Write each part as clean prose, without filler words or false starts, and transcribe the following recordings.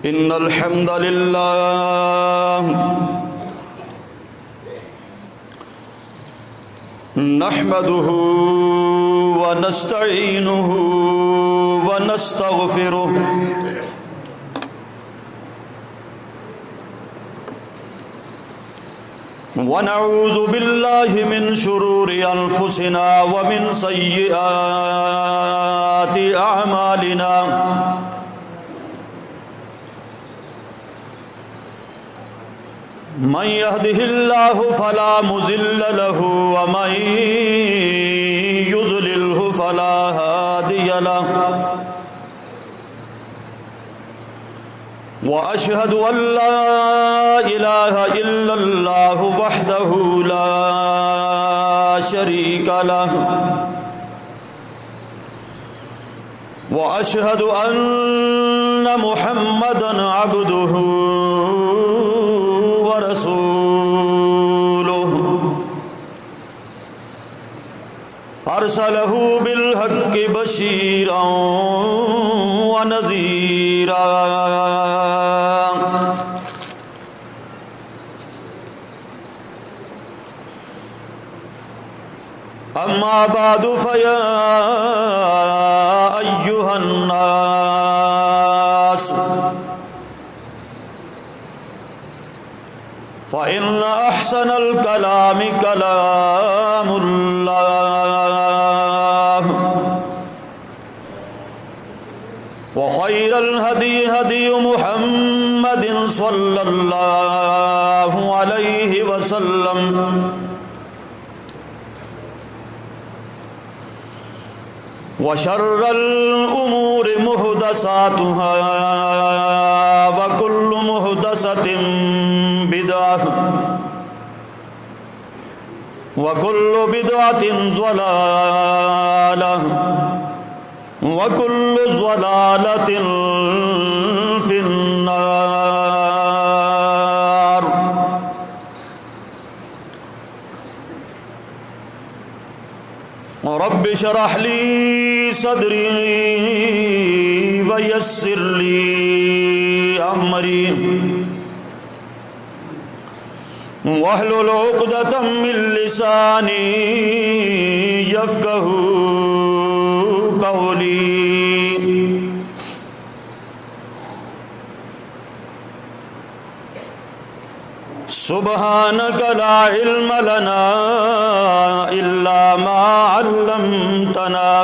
إن الحمد لله نحمده ونستعينه ونستغفره ونعوذ بالله من شرور أنفسنا ومن سيئات أعمالنا من يهده الله فلا مضل له ومن يضلله فلا هادي له وأشهد أن لا إله إلا الله وحده لا شريك له وأشهد أن محمدًا عبده ورسوله أرسله بالحق بشيرًا ونذيرًا أما بعد فيا أيها الناس فإن أحسن الكلام كلام الله وخير الهدي هدي محمد صلى الله عليه وسلم وشر الأمور محدثاتها وكل محدثة بدعة وكل بدعة ضلالة وكل ضلالة في النار رب اشرح لي صدري ويسر لي أمري واحلل عقدة من لساني يفقهوا قولي سبحانك لا علم لنا إلا ما علمتنا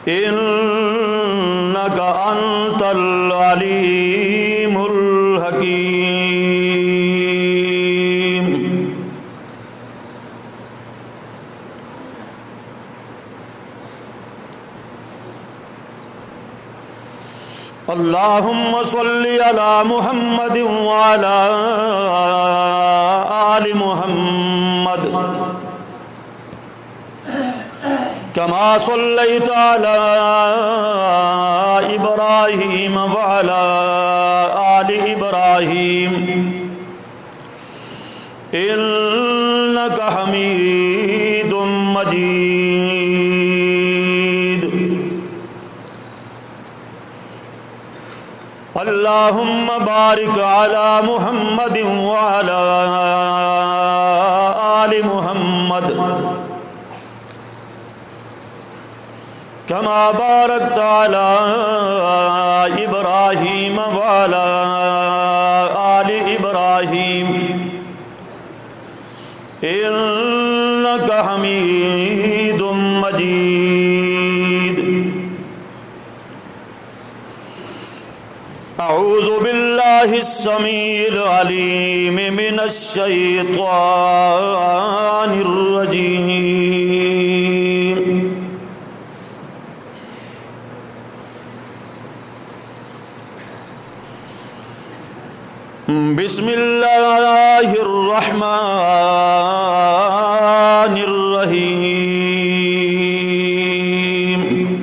إنك أنت العليم الحكيم اللهم صل على محمد وعلى آل محمد كما صليت على إبراهيم وعلى آل إبراهيم إنك حميد مجيد اللهم بارك على محمد وعلى آل محمد كما باركت على إبراهيم وعلى آل إبراهيم إنك حميد مجيد أعوذ بالله السميع العليم من الشيطان الرجيم بسم الله الرحمن الرحيم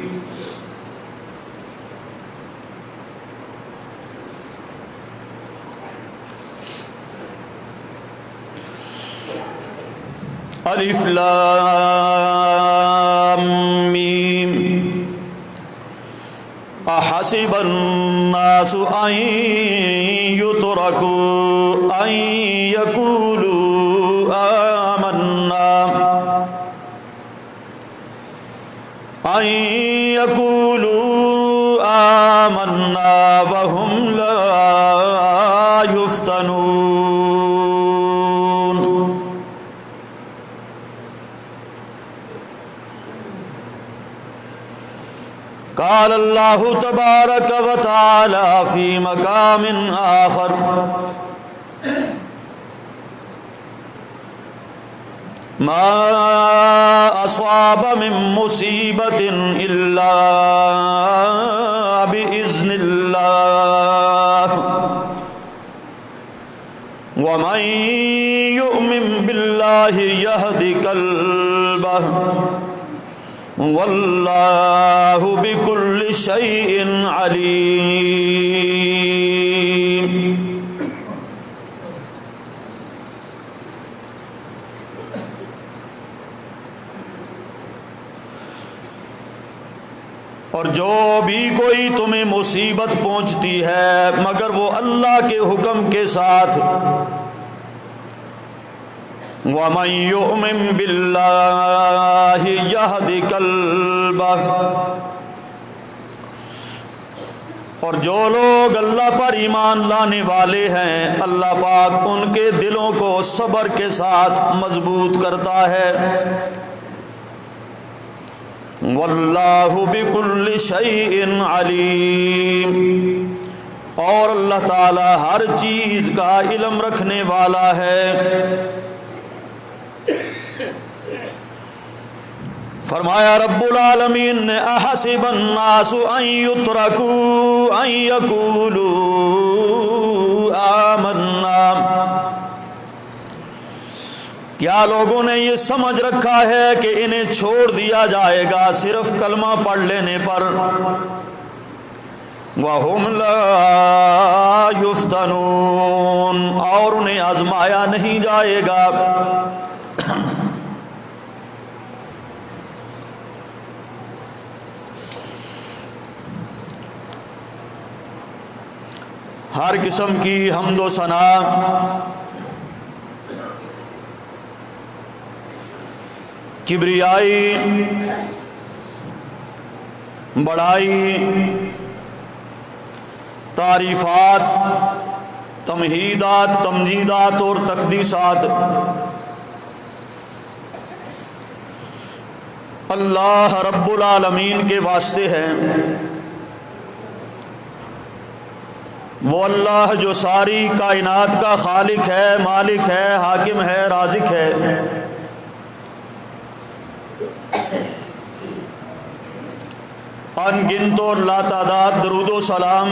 الف لام الناس أن يتركوا أن يقولوا آمنا وهم لا يفتنون. قال اللہ تبارک و تعالی فی مقام آخر ما اصاب من مصیبت الا باذن اللہ ومن یؤمن باللہ یہد قلبہ واللہ بکل شیء علیم. اور جو بھی کوئی تمہیں مصیبت پہنچتی ہے مگر وہ اللہ کے حکم کے ساتھ، وَمَن يُؤْمِن بِاللَّهِ يَهْدِ قَلْبَهُ، اور جو لوگ اللہ پر ایمان لانے والے ہیں اللہ پاک ان کے دلوں کو صبر کے ساتھ مضبوط کرتا ہے. واللہ بکل شیء علیم، اور اللہ تعالی ہر چیز کا علم رکھنے والا ہے. فرمایا رب العالمین نے احسب الناس ان یترکوا ان یقولوا آمنا، کیا لوگوں نے یہ سمجھ رکھا ہے کہ انہیں چھوڑ دیا جائے گا صرف کلمہ پڑھ لینے پر؟ وَهُمْ لَا يُفْتَنُونَ، اور انہیں آزمایا نہیں جائے گا. ہر قسم کی حمد و ثنا کبریائی، بڑائی، تعریفات، تمہیدات، تمجیدات اور تقدیسات اللہ رب العالمین کے واسطے ہیں. وہ اللہ جو ساری کائنات کا خالق ہے، مالک ہے، حاکم ہے، رازق ہے. ان گنت اور لا تعداد درود و سلام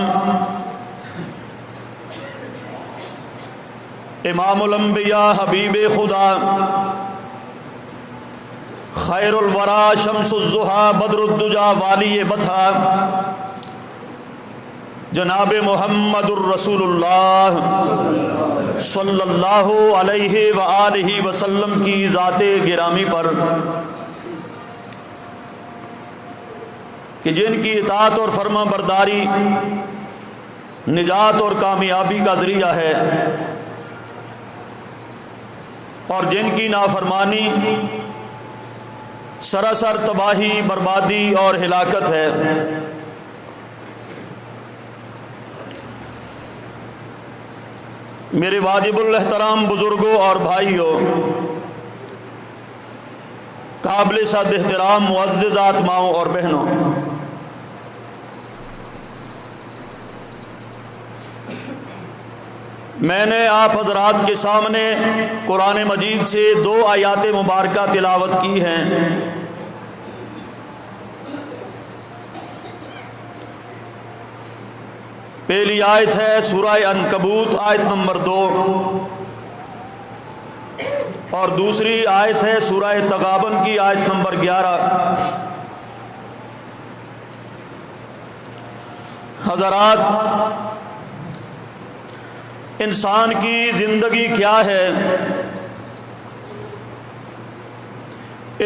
امام الانبیاء، حبیب خدا، خیر الورا، شمس الضحیٰ، بدر الدجا، والی بطحا، جناب محمد الرسول اللہ صلی اللہ علیہ وآلہ وسلم کی ذات گرامی پر کہ جن کی اطاعت اور فرما برداری نجات اور کامیابی کا ذریعہ ہے، اور جن کی نافرمانی سراسر تباہی، بربادی اور ہلاکت ہے. میرے واجب الاحترام بزرگوں اور بھائیوں، قابل صد احترام معززات ماؤں اور بہنوں، میں نے آپ حضرات کے سامنے قرآن مجید سے 2 آیات مبارکہ تلاوت کی ہیں. پہلی آیت ہے سورہ عنکبوت آیت نمبر 2، اور دوسری آیت ہے سورہ تغابن کی آیت نمبر 11. حضرات، انسان کی زندگی کیا ہے؟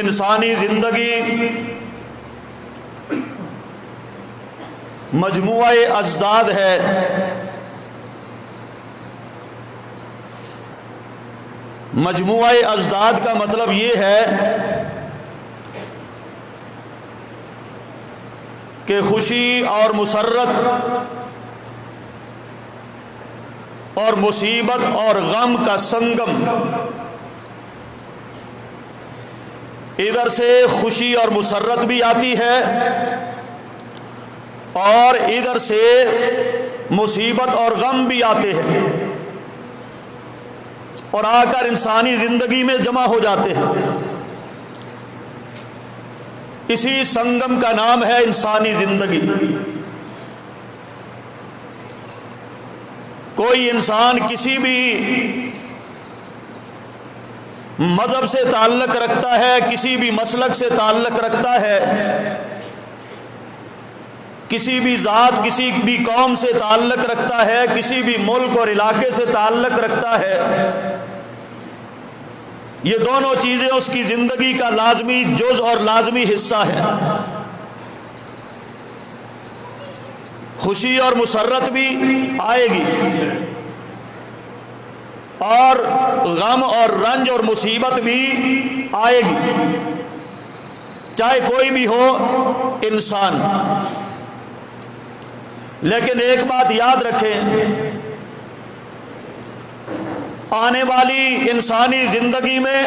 انسانی زندگی مجموعہ ازداد ہے۔ مجموعہ ازداد کا مطلب یہ ہے کہ خوشی اور مسرت اور مصیبت اور غم کا سنگم، ادھر سے خوشی اور مسرت بھی آتی ہے اور ادھر سے مصیبت اور غم بھی آتے ہیں اور آ کر انسانی زندگی میں جمع ہو جاتے ہیں۔ اسی سنگم کا نام ہے انسانی زندگی۔ کوئی انسان کسی بھی مذہب سے تعلق رکھتا ہے، کسی بھی مسلک سے تعلق رکھتا ہے، کسی بھی ذات کسی بھی قوم سے تعلق رکھتا ہے، کسی بھی ملک اور علاقے سے تعلق رکھتا ہے، یہ دونوں چیزیں اس کی زندگی کا لازمی جز اور لازمی حصہ ہے۔ خوشی اور مسرت بھی آئے گی اور غم اور رنج اور مصیبت بھی آئے گی، چاہے کوئی بھی ہو انسان۔ لیکن ایک بات یاد رکھیں، آنے والی انسانی زندگی میں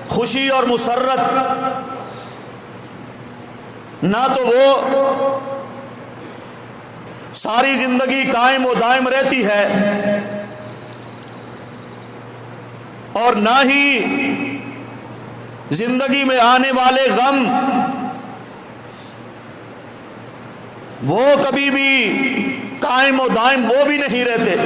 خوشی اور مسرت نہ تو وہ ساری زندگی قائم و دائم رہتی ہے اور نہ ہی زندگی میں آنے والے غم وہ کبھی بھی قائم و دائم وہ بھی نہیں رہتے۔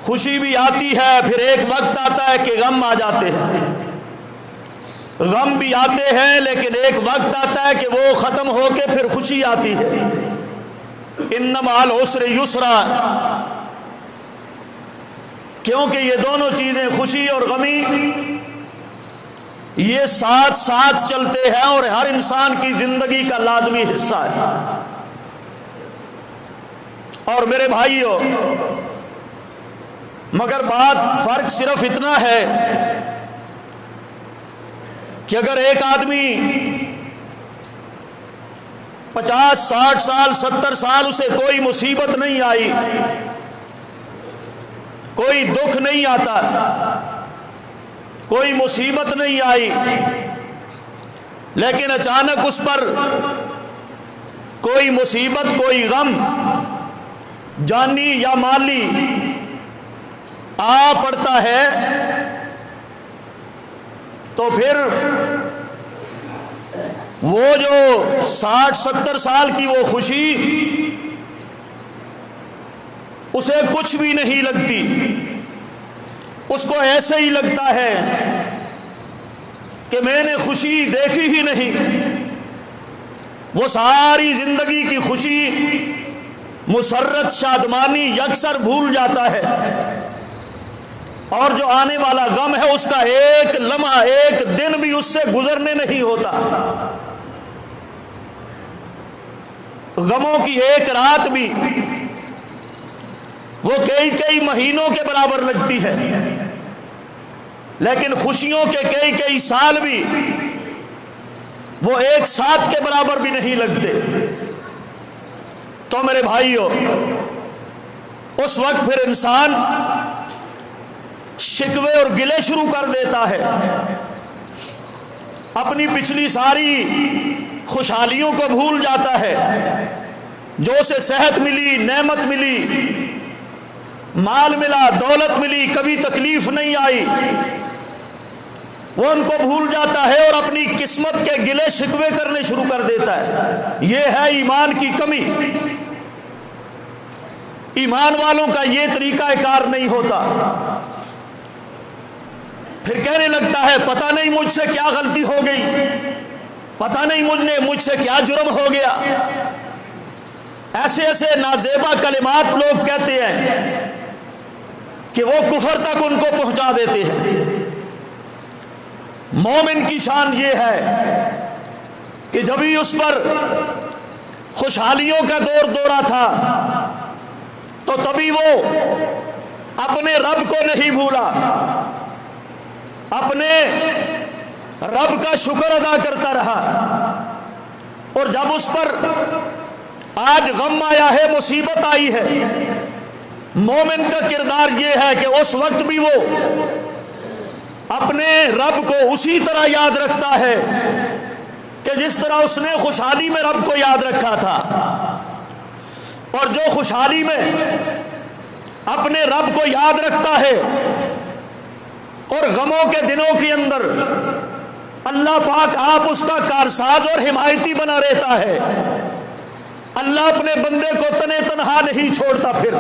خوشی بھی آتی ہے، پھر ایک وقت آتا ہے کہ غم آ جاتے ہیں، غم بھی آتے ہیں لیکن ایک وقت آتا ہے کہ وہ ختم ہو کے پھر خوشی آتی ہے۔ ان مع العسر یسرا، کیونکہ یہ دونوں چیزیں خوشی اور غمی یہ ساتھ ساتھ چلتے ہیں اور ہر انسان کی زندگی کا لازمی حصہ ہے۔ اور میرے بھائیو، مگر بات فرق صرف اتنا ہے کہ اگر ایک آدمی 50 60 سال 70 سال اسے کوئی مصیبت نہیں آئی، کوئی دکھ نہیں آتا، کوئی مصیبت نہیں آئی، لیکن اچانک اس پر کوئی مصیبت کوئی غم جانی یا مالی آ پڑتا ہے تو پھر وہ جو 60 70 سال کی وہ خوشی اسے کچھ بھی نہیں لگتی، اس کو ایسے ہی لگتا ہے کہ میں نے خوشی دیکھی ہی نہیں۔ وہ ساری زندگی کی خوشی مسرت شادمانی یکسر بھول جاتا ہے اور جو آنے والا غم ہے اس کا ایک لمحہ ایک دن بھی اس سے گزرنے نہیں ہوتا۔ غموں کی ایک رات بھی وہ کئی مہینوں کے برابر لگتی ہے، لیکن خوشیوں کے کئی سال بھی وہ ایک ساتھ کے برابر بھی نہیں لگتے۔ تو میرے بھائیو، اس وقت پھر انسان شکوے اور گلے شروع کر دیتا ہے، اپنی پچھلی ساری خوشحالیوں کو بھول جاتا ہے، جو اسے صحت ملی، نعمت ملی، مال ملا، دولت ملی، کبھی تکلیف نہیں آئی، وہ ان کو بھول جاتا ہے اور اپنی قسمت کے گلے شکوے کرنے شروع کر دیتا ہے۔ یہ ہے ایمان کی کمی۔ ایمان والوں کا یہ طریقہ کار نہیں ہوتا۔ پھر کہنے لگتا ہے پتہ نہیں مجھ سے کیا غلطی ہو گئی، پتہ نہیں مجھ سے کیا جرم ہو گیا۔ ایسے ایسے نازیبا کلمات لوگ کہتے ہیں کہ وہ کفر تک ان کو پہنچا دیتے ہیں۔ مومن کی شان یہ ہے کہ جب ہی اس پر خوشحالیوں کا دور دورہ تھا، تو تبھی وہ اپنے رب کو نہیں بھولا، اپنے رب کا شکر ادا کرتا رہا۔ اور جب اس پر آج غم آیا ہے، مصیبت آئی ہے، مومن کا کردار یہ ہے کہ اس وقت بھی وہ اپنے رب کو اسی طرح یاد رکھتا ہے کہ جس طرح اس نے خوشحالی میں رب کو یاد رکھا تھا۔ اور جو خوشحالی میں اپنے رب کو یاد رکھتا ہے اور غموں کے دنوں کے اندر اللہ پاک آپ اس کا کارساز اور حمایتی بنا رہتا ہے۔ اللہ اپنے بندے کو تنے تنہا نہیں چھوڑتا، پھر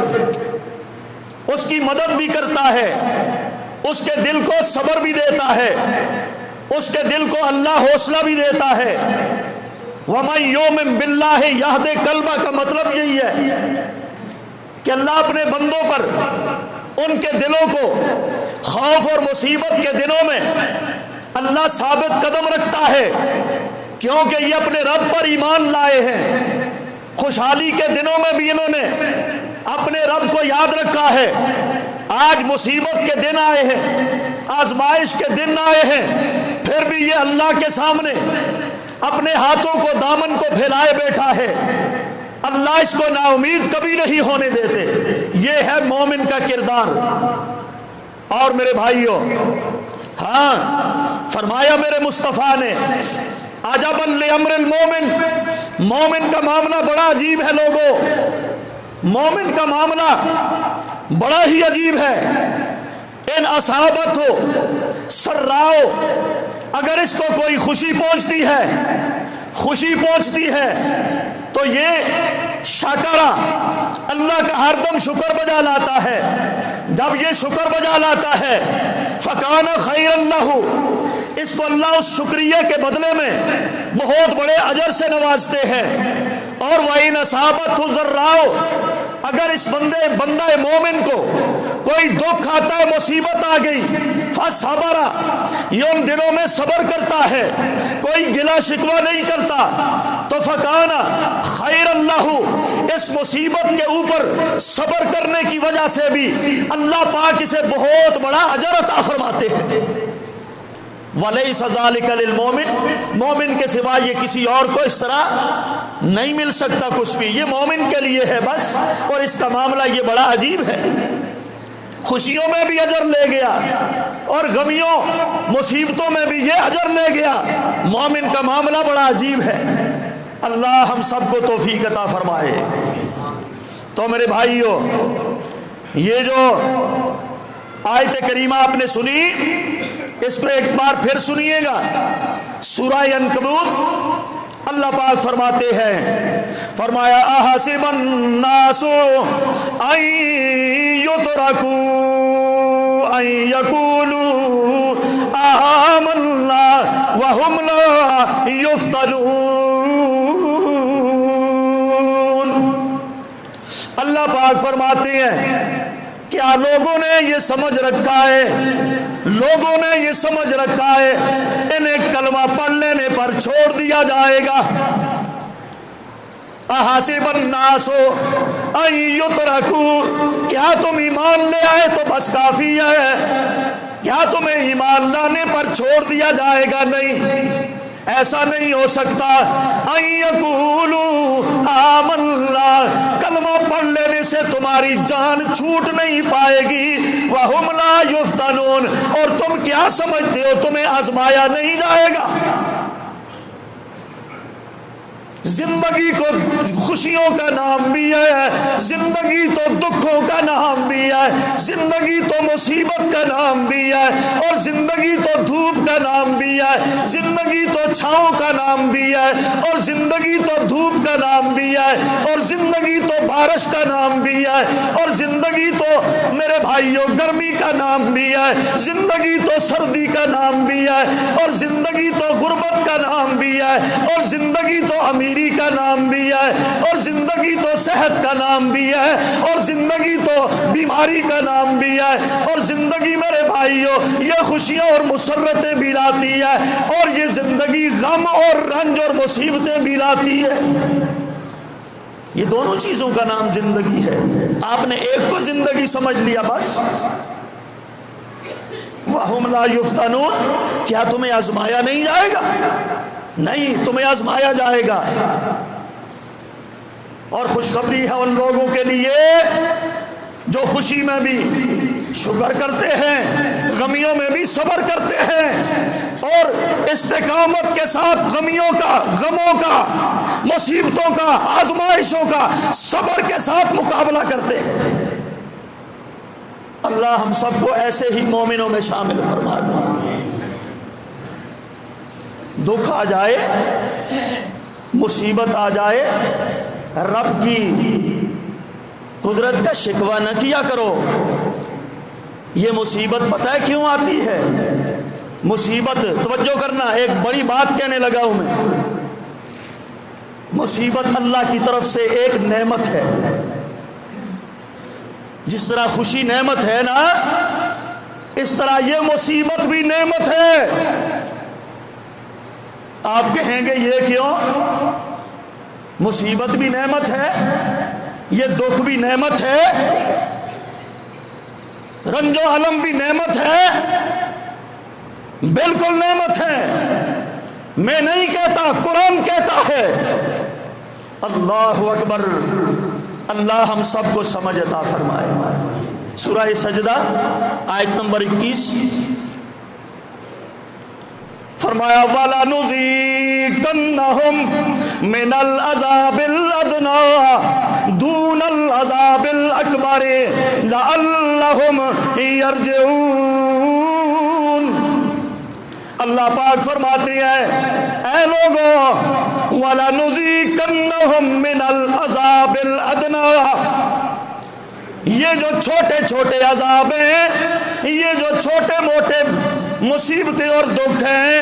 اس کی مدد بھی کرتا ہے، اس کے دل کو صبر بھی دیتا ہے، اس کے دل کو اللہ حوصلہ بھی دیتا ہے۔ وَمَن يُؤْمِن بِاللَّهِ يَهْدِ قَلْبَهُ کا مطلب یہی ہے کہ اللہ اپنے بندوں پر ان کے دلوں کو خوف اور مصیبت کے دنوں میں اللہ ثابت قدم رکھتا ہے، کیونکہ یہ اپنے رب پر ایمان لائے ہیں۔ خوشحالی کے دنوں میں بھی انہوں نے اپنے رب کو یاد رکھا ہے۔ آج مصیبت کے دن آئے ہیں، آزمائش کے دن آئے ہیں، پھر بھی یہ اللہ کے سامنے اپنے ہاتھوں کو دامن کو پھیلائے بیٹھا ہے۔ اللہ اس کو نا امید کبھی نہیں ہونے دیتے۔ یہ ہے مومن کا کردار۔ اور میرے بھائیوں، ہاں فرمایا میرے مصطفیٰ نے، عجبا لامر المومن، مومن کا معاملہ بڑا عجیب ہے لوگوں، مومن کا معاملہ بڑا ہی عجیب ہے۔ ان اصابت ہو سراؤ، اگر اس کو کوئی خوشی پہنچتی ہے تو یہ شکرا، اللہ کا ہر دم شکر بجا لاتا ہے۔ جب یہ شکر بجا لاتا ہے فکان خیر اللہ، اس کو اللہ اس شکریہ کے بدلے میں بہت بڑے اجر سے نوازتے ہیں۔ اور وَإِنْ أَصَابَتْهُ ضَرَّاءُ، اگر اس بندہ مومن کو کوئی دکھ آتا ہے، مصیبت آ گئی، فَصَبَرَ، یہ ان دنوں میں صبر کرتا ہے، کوئی گلا شکوہ نہیں کرتا، تو فَكَانَ خَيْرَ اللَّهُ، اس مصیبت کے اوپر صبر کرنے کی وجہ سے بھی اللہ پاک اسے بہت بڑا اجر عطا فرماتے ہیں۔ وَلَيْسَ ذَلِكَ لِلْمُؤْمِنِ، مومن کے سوا یہ کسی اور کو اس طرح نہیں مل سکتا کچھ بھی، یہ مومن کے لیے ہے بس۔ اور اس کا معاملہ یہ بڑا عجیب ہے، خوشیوں میں بھی اجر لے گیا اور غمیوں مصیبتوں میں بھی یہ اجر لے گیا۔ مومن کا معاملہ بڑا عجیب ہے۔ اللہ ہم سب کو توفیق عطا فرمائے۔ تو میرے بھائیوں، یہ جو آیت کریمہ آپ نے سنی، اس کو ایک بار پھر سنیے گا۔ سورہ عنکبوت، اللہ پاک فرماتے ہیں، فرمایا احسب الناس ان یترکوا ان یقولوا آمنا وهم لا یفتنون۔ اللہ پاک فرماتے ہیں، کیا لوگوں نے یہ سمجھ رکھا ہے، لوگوں نے یہ سمجھ رکھا ہے انہیں کلمہ پڑھ لینے پر چھوڑ دیا جائے گا۔ احسب الناس ان یترکوا، کیا تم ایمان لے آئے تو بس کافی ہے؟ کیا تمہیں ایمان لانے پر چھوڑ دیا جائے گا؟ نہیں، ایسا نہیں ہو سکتا۔ ان یقولوا آمنا، کلمہ پڑھ لینے سے تمہاری جان چھوٹ نہیں پائے گی، وہم لا یفتنون، اور تم کیا سمجھتے ہو تمہیں آزمایا نہیں جائے گا؟ زندگی کو خوشیوں کا نام بھی ہے، زندگی تو دکھوں کا نام بھی ہے، زندگی تو مصیبت کا نام بھی ہے، اور زندگی تو دھوپ کا نام بھی ہے، زندگی تو چھاؤں کا نام بھی ہے، اور زندگی تو دھوپ کا نام بھی ہے، اور زندگی تو بارش کا نام بھی ہے، اور زندگی تو میرے بھائیوں گرمی کا نام بھی ہے، زندگی تو سردی کا نام بھی ہے، اور زندگی تو غربت کا نام بھی ہے، اور زندگی تو امیری کا نام بھی ہے، اور زندگی تو صحت کا نام بھی ہے، اور زندگی تو بیماری کا نام بھی ہے، اور زندگی میرے بھائیوں یہ خوشیاں اور مسرتیں بھی لاتی ہے، اور یہ زندگی غم اور رنج اور مصیبتیں بھی لاتی ہے۔ یہ دونوں چیزوں کا نام زندگی ہے. آپ نے ایک کو زندگی سمجھ لیا بس. وَهُمْ لَا يُفْتَنُونَ، کیا تمہیں آزمایا نہیں جائے گا؟ نہیں، تمہیں آزمایا جائے گا. اور خوشخبری ہے ان لوگوں کے لیے جو خوشی میں بھی شکر کرتے ہیں، غمیوں میں بھی صبر کرتے ہیں، اور استقامت کے ساتھ غمیوں کا، غموں کا، مصیبتوں کا، آزمائشوں کا صبر کے ساتھ مقابلہ کرتے ہیں. اللہ ہم سب کو ایسے ہی مومنوں میں شامل فرما دے. دکھ آ جائے، مصیبت آ جائے، رب کی قدرت کا شکوہ نہ کیا کرو. یہ مصیبت پتہ ہے کیوں آتی ہے؟ مصیبت، توجہ کرنا، ایک بڑی بات کہنے لگا ہوں میں. مصیبت اللہ کی طرف سے ایک نعمت ہے. جس طرح خوشی نعمت ہے نا، اس طرح یہ مصیبت بھی نعمت ہے. آپ کہیں گے یہ کیوں؟ مصیبت بھی نعمت ہے، یہ دکھ بھی نعمت ہے، رنج و الم بھی نعمت ہے، بالکل نعمت ہے. میں نہیں کہتا، قرآن کہتا ہے. اللہ اکبر. اللہ ہم سب کو سمجھ عطا فرمائے. سورہ سجدہ آیت نمبر 21 فرمایا وَلَنُذِيقَنَّهُم مِّنَ الْعَذَابِ الْأَدْنَىٰ دُونَ الْعَذَابِ الْأَكْبَرِ لَعَلَّهُمْ يَرْجِعُونَ. اللہ پاک فرماتے ہیں اے لوگوں، وَلَنُذِيقَنَّهُم مِّنَ الْعَذَابِ الْأَدْنَىٰ، یہ جو چھوٹے چھوٹے عذاب ہیں، یہ جو چھوٹے موٹے مصیبتیں اور دکھ ہیں،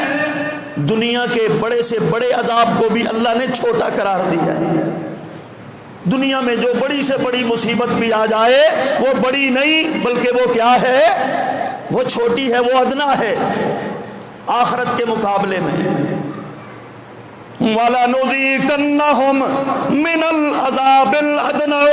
دنیا کے بڑے سے بڑے عذاب کو بھی اللہ نے چھوٹا قرار دیا ہے. دنیا میں جو بڑی سے بڑی مصیبت بھی آ جائے وہ بڑی نہیں بلکہ وہ کیا ہے؟ وہ چھوٹی ہے، وہ ادنا ہے آخرت کے مقابلے میں. وَلَنُذِيقَنَّهُم مِّنَ الْعَذَابِ الْأَدْنَىٰ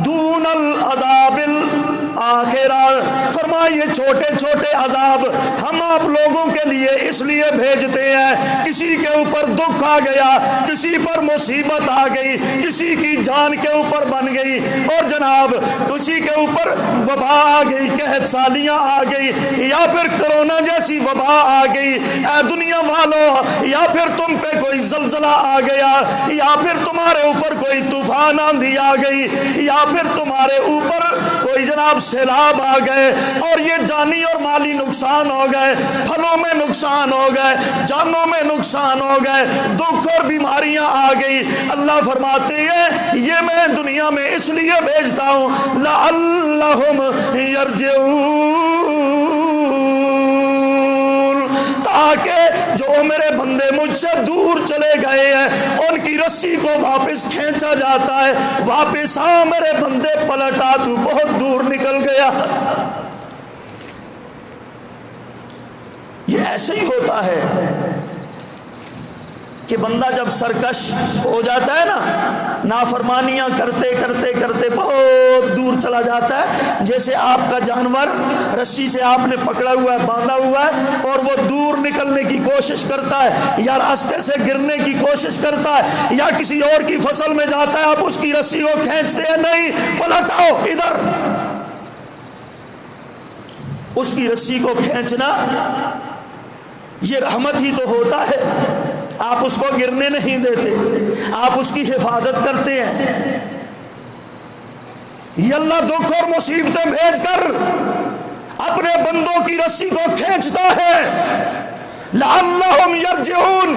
دُونَ الْعَذَابِ الْآخِرَةِ. فرمایا یہ چھوٹے چھوٹے عذاب ہم آپ لوگوں کے لیے اس لیے بھیجتے ہیں، کسی کے اوپر دکھ آ گیا، کسی پر مصیبت آ گئی، کسی کی جان کے اوپر بن گئی، اور جناب کسی کے اوپر وبا آ گئی، قحط سالیاں آ گئی، یا پھر کرونا جیسی وبا آ گئی. اے دنیا والوں، یا پھر تم پہ کوئی زلزلہ آ گیا، یا پھر تمہارے اوپر کوئی طوفان آندھی آ گئی، یا پھر تمہارے اوپر کوئی جناب سیلاب آ گئے، اور یہ جانی اور مالی نقصان ہو گئے، پھلوں میں نقصان ہو گئے، جانوں میں نقصان ہو گئے، دکھ اور بیماریاں آ گئی. اللہ فرماتے ہیں یہ میں دنیا میں اس لیے بھیجتا ہوں لعلہم یرجعون، تاکہ جو میرے بندے مجھ سے دور چلے گئے ہیں ان کی رسی کو واپس کھینچا جاتا ہے. واپس آ میرے بندے، پلٹ آ، تو بہت دور نکل گیا. یہ ایسے ہی ہوتا ہے کہ بندہ جب سرکش ہو جاتا ہے نا، نافرمانیاں کرتے کرتے کرتے بہت دور چلا جاتا ہے. جیسے آپ کا جانور رسی سے آپ نے پکڑا ہوا ہے، باندھا ہوا ہے، اور وہ دور نکلنے کی کوشش کرتا ہے، یا راستے سے گرنے کی کوشش کرتا ہے، یا کسی اور کی فصل میں جاتا ہے، آپ اس کی رسی کو کھینچتے ہیں، نہیں پلٹ آؤ ادھر. اس کی رسی کو کھینچنا یہ رحمت ہی تو ہوتا ہے. آپ اس کو گرنے نہیں دیتے، آپ اس کی حفاظت کرتے ہیں. یہ اللہ دکھ اور مصیبتیں بھیج کر اپنے بندوں کی رسی کو کھینچتا ہے لعلہم یرجعون،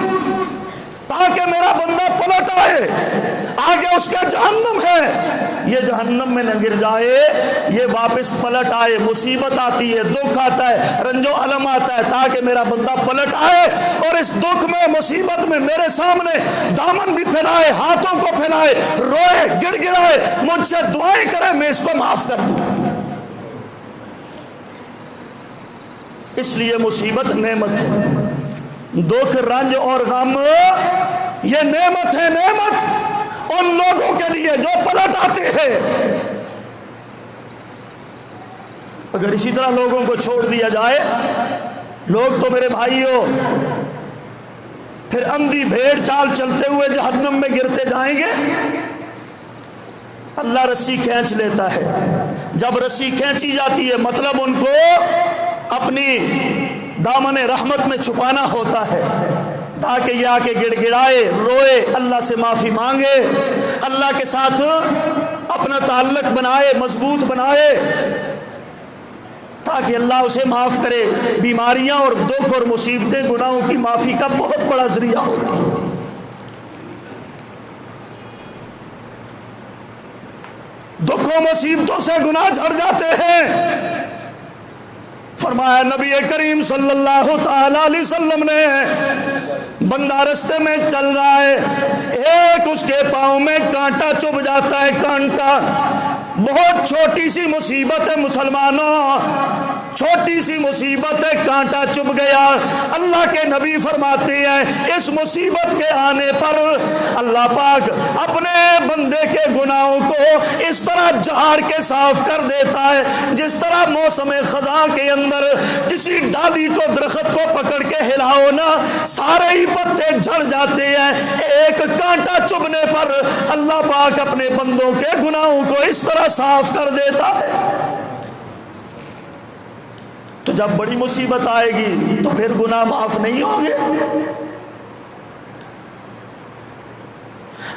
تاکہ میرا بندہ پلٹ آئے. آگے اس کا جہنم ہے، یہ جہنم میں نہ گر جائے، یہ واپس پلٹ آئے. مصیبت آتی ہے، دکھ آتا ہے، رنج و الم آتا ہے، تاکہ میرا بندہ پلٹ آئے اور اس دکھ میں، مصیبت میں میرے سامنے دامن بھی پھیلائے، ہاتھوں کو پھیلائے، روئے، گڑ گڑائے، مجھ سے دعائیں کرے، میں اس کو معاف کر دوں. اس لیے مصیبت نعمت ہے. دکھ، رنج اور غم یہ نعمت ہے، نعمت. ان لوگوں کے لیے جو پلٹ آتے ہیں۔ اگر اسی طرح لوگوں کو چھوڑ دیا جائے، لوگ تو میرے بھائیوں پھر اندھی بھیڑ چال چلتے ہوئے جہنم میں گرتے جائیں گے۔ اللہ رسی کھینچ لیتا ہے، جب رسی کھینچی جاتی ہے مطلب ان کو اپنی دامن رحمت میں چھپانا ہوتا ہے، تاکہ یہ آ کے گڑ گڑائے، روئے، اللہ سے معافی مانگے، اللہ کے ساتھ اپنا تعلق بنائے، مضبوط بنائے، تاکہ اللہ اسے معاف کرے۔ بیماریاں اور دکھ اور مصیبتیں گناہوں کی معافی کا بہت بڑا ذریعہ ہوتی ہیں۔ دکھوں مصیبتوں سے گناہ جھڑ جاتے ہیں۔ فرمایا نبی کریم صلی اللہ تعالی علیہ وسلم نے، بندہ رستے میں چل رہا ہے، ایک اس کے پاؤں میں کانٹا چبھ جاتا ہے، کانٹا، بہت چھوٹی سی مصیبت ہے مسلمانوں، چھوٹی سی مصیبت ہے، کانٹا چبھ گیا۔ اللہ کے نبی فرماتے ہیں اس مصیبت کے آنے پر اللہ پاک اپنے بندے کے گناہوں کو اس طرح جھاڑ کے صاف کر دیتا ہے جس طرح موسم خزاں کے اندر کسی ڈالی کو، درخت کو پکڑ کے ہلاؤ نا، سارے ہی پتے جھڑ جاتے ہیں۔ ایک کانٹا چبھنے پر اللہ پاک اپنے بندوں کے گناہوں کو اس طرح صاف کر دیتا ہے۔ تو جب بڑی مصیبت آئے گی تو پھر گناہ معاف نہیں ہوں گے۔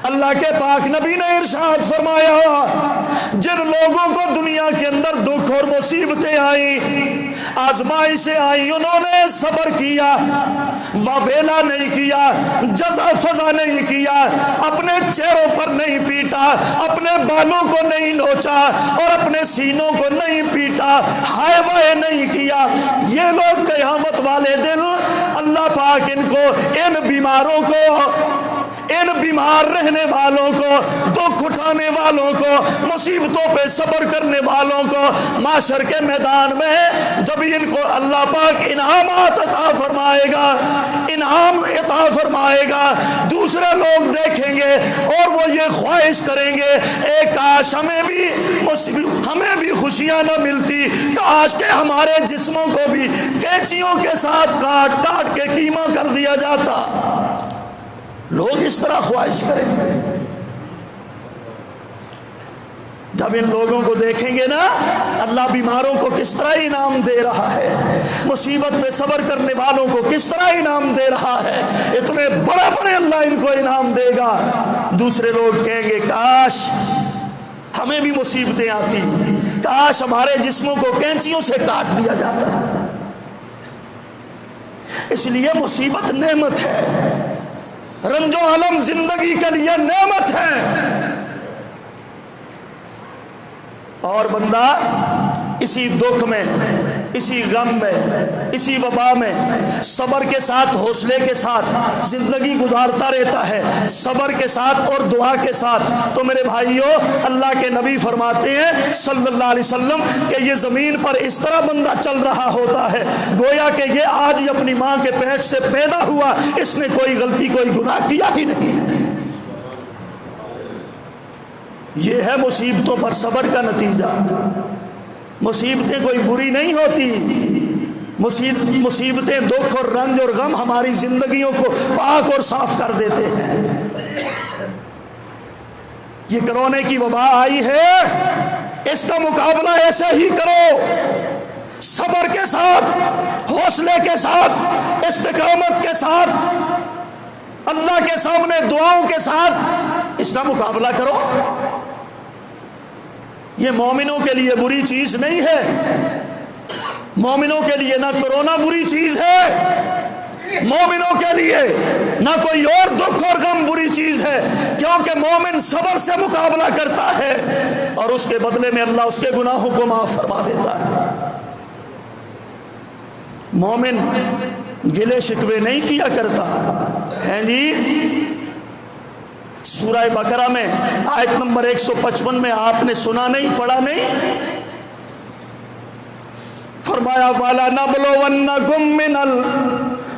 اللہ کے پاک نبی نے ارشاد فرمایا، جن لوگوں کو دنیا کے اندر دکھ اور مصیبتیں آئیں، آزمائشیں آئیں، انہوں نے صبر کیا، وابیلا نہیں کیا، جزا فضا نہیں کیا، اپنے چہروں پر نہیں پیٹا، اپنے بالوں کو نہیں نوچا اور اپنے سینوں کو نہیں پیٹا، ہائے وائے نہیں کیا، یہ لوگ قیامت والے دن اللہ پاک ان کو، ان بیماروں کو، ان بیمار رہنے والوں کو، دکھ اٹھانے والوں کو، مصیبتوں پہ صبر کرنے والوں کو معاشر کے میدان میں جب ان کو اللہ پاک انعامات عطا فرمائے گا، انعام عطا فرمائے گا، دوسرے لوگ دیکھیں گے اور وہ یہ خواہش کریں گے، اے کاش ہمیں بھی خوشیاں نہ ملتی، کاش کہ ہمارے جسموں کو بھی کینچیوں کے ساتھ کاٹ کاٹ کے کیما کر دیا جاتا۔ لوگ اس طرح خواہش کریں گے۔ جب ان لوگوں کو دیکھیں گے نا، اللہ بیماروں کو کس طرح انعام دے رہا ہے، مصیبت پہ صبر کرنے والوں کو کس طرح انعام دے رہا ہے، اتنے بڑے بڑے اللہ ان کو انعام دے گا، دوسرے لوگ کہیں گے کاش ہمیں بھی مصیبتیں آتی، کاش ہمارے جسموں کو کینچیوں سے کاٹ دیا جاتا۔ اس لیے مصیبت نعمت ہے، رنج و الم زندگی کے لیے نعمت ہے، اور بندہ اسی دکھ میں، اسی غم میں، اسی وبا میں صبر کے ساتھ، حوصلے کے ساتھ زندگی گزارتا رہتا ہے، صبر کے ساتھ اور دعا کے ساتھ۔ تو میرے بھائیوں، اللہ کے نبی فرماتے ہیں صلی اللہ علیہ وسلم کہ یہ زمین پر اس طرح بندہ چل رہا ہوتا ہے گویا کہ یہ آج ہی اپنی ماں کے پیٹ سے پیدا ہوا، اس نے کوئی غلطی، کوئی گناہ کیا ہی نہیں۔ یہ ہے مصیبتوں پر صبر کا نتیجہ۔ مصیبتیں کوئی بری نہیں ہوتی، مصیبتیں، دکھ اور رنج اور غم ہماری زندگیوں کو پاک اور صاف کر دیتے ہیں۔ یہ کرونے کی وبا آئی ہے، اس کا مقابلہ ایسے ہی کرو، صبر کے ساتھ، حوصلے کے ساتھ، استقامت کے ساتھ، اللہ کے سامنے دعاؤں کے ساتھ اس کا مقابلہ کرو۔ یہ مومنوں کے لیے بری چیز نہیں ہے، مومنوں کے لیے نہ کرونا بری چیز ہے، مومنوں کے لیے نہ کوئی اور دکھ اور غم بری چیز ہے، کیونکہ مومن صبر سے مقابلہ کرتا ہے اور اس کے بدلے میں اللہ اس کے گناہوں کو معاف فرما دیتا ہے۔ مومن گلے شکوے نہیں کیا کرتا ہے جی۔ سورہ بقرہ میں آیت نمبر 155 میں آپ نے سنا نہیں، پڑھا نہیں؟ فرمایا وَلَنَبْلُوَنَّكُم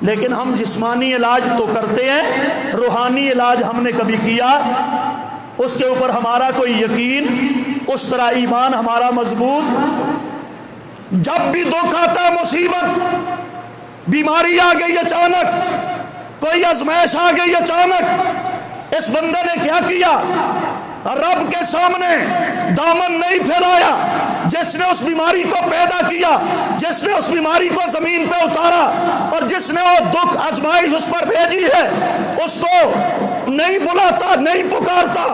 لیکن ہم جسمانی علاج تو کرتے ہیں، روحانی علاج ہم نے کبھی کیا؟ اس کے اوپر ہمارا کوئی یقین، اس طرح ایمان ہمارا مضبوط؟ جب بھی دکھ آتا ہے، مصیبت، بیماری آ گئی اچانک، کوئی آزمائش آ گئی اچانک، اس بندے نے کیا کیا؟ رب کے سامنے دامن نہیں پھیلایا۔ جس نے اس بیماری کو پیدا کیا، جس نے اس بیماری کو زمین پہ اتارا، اور جس نے وہ دکھ آزمائش اس پر بھیجی ہے، اس کو نہیں بلاتا، نہیں پکارتا،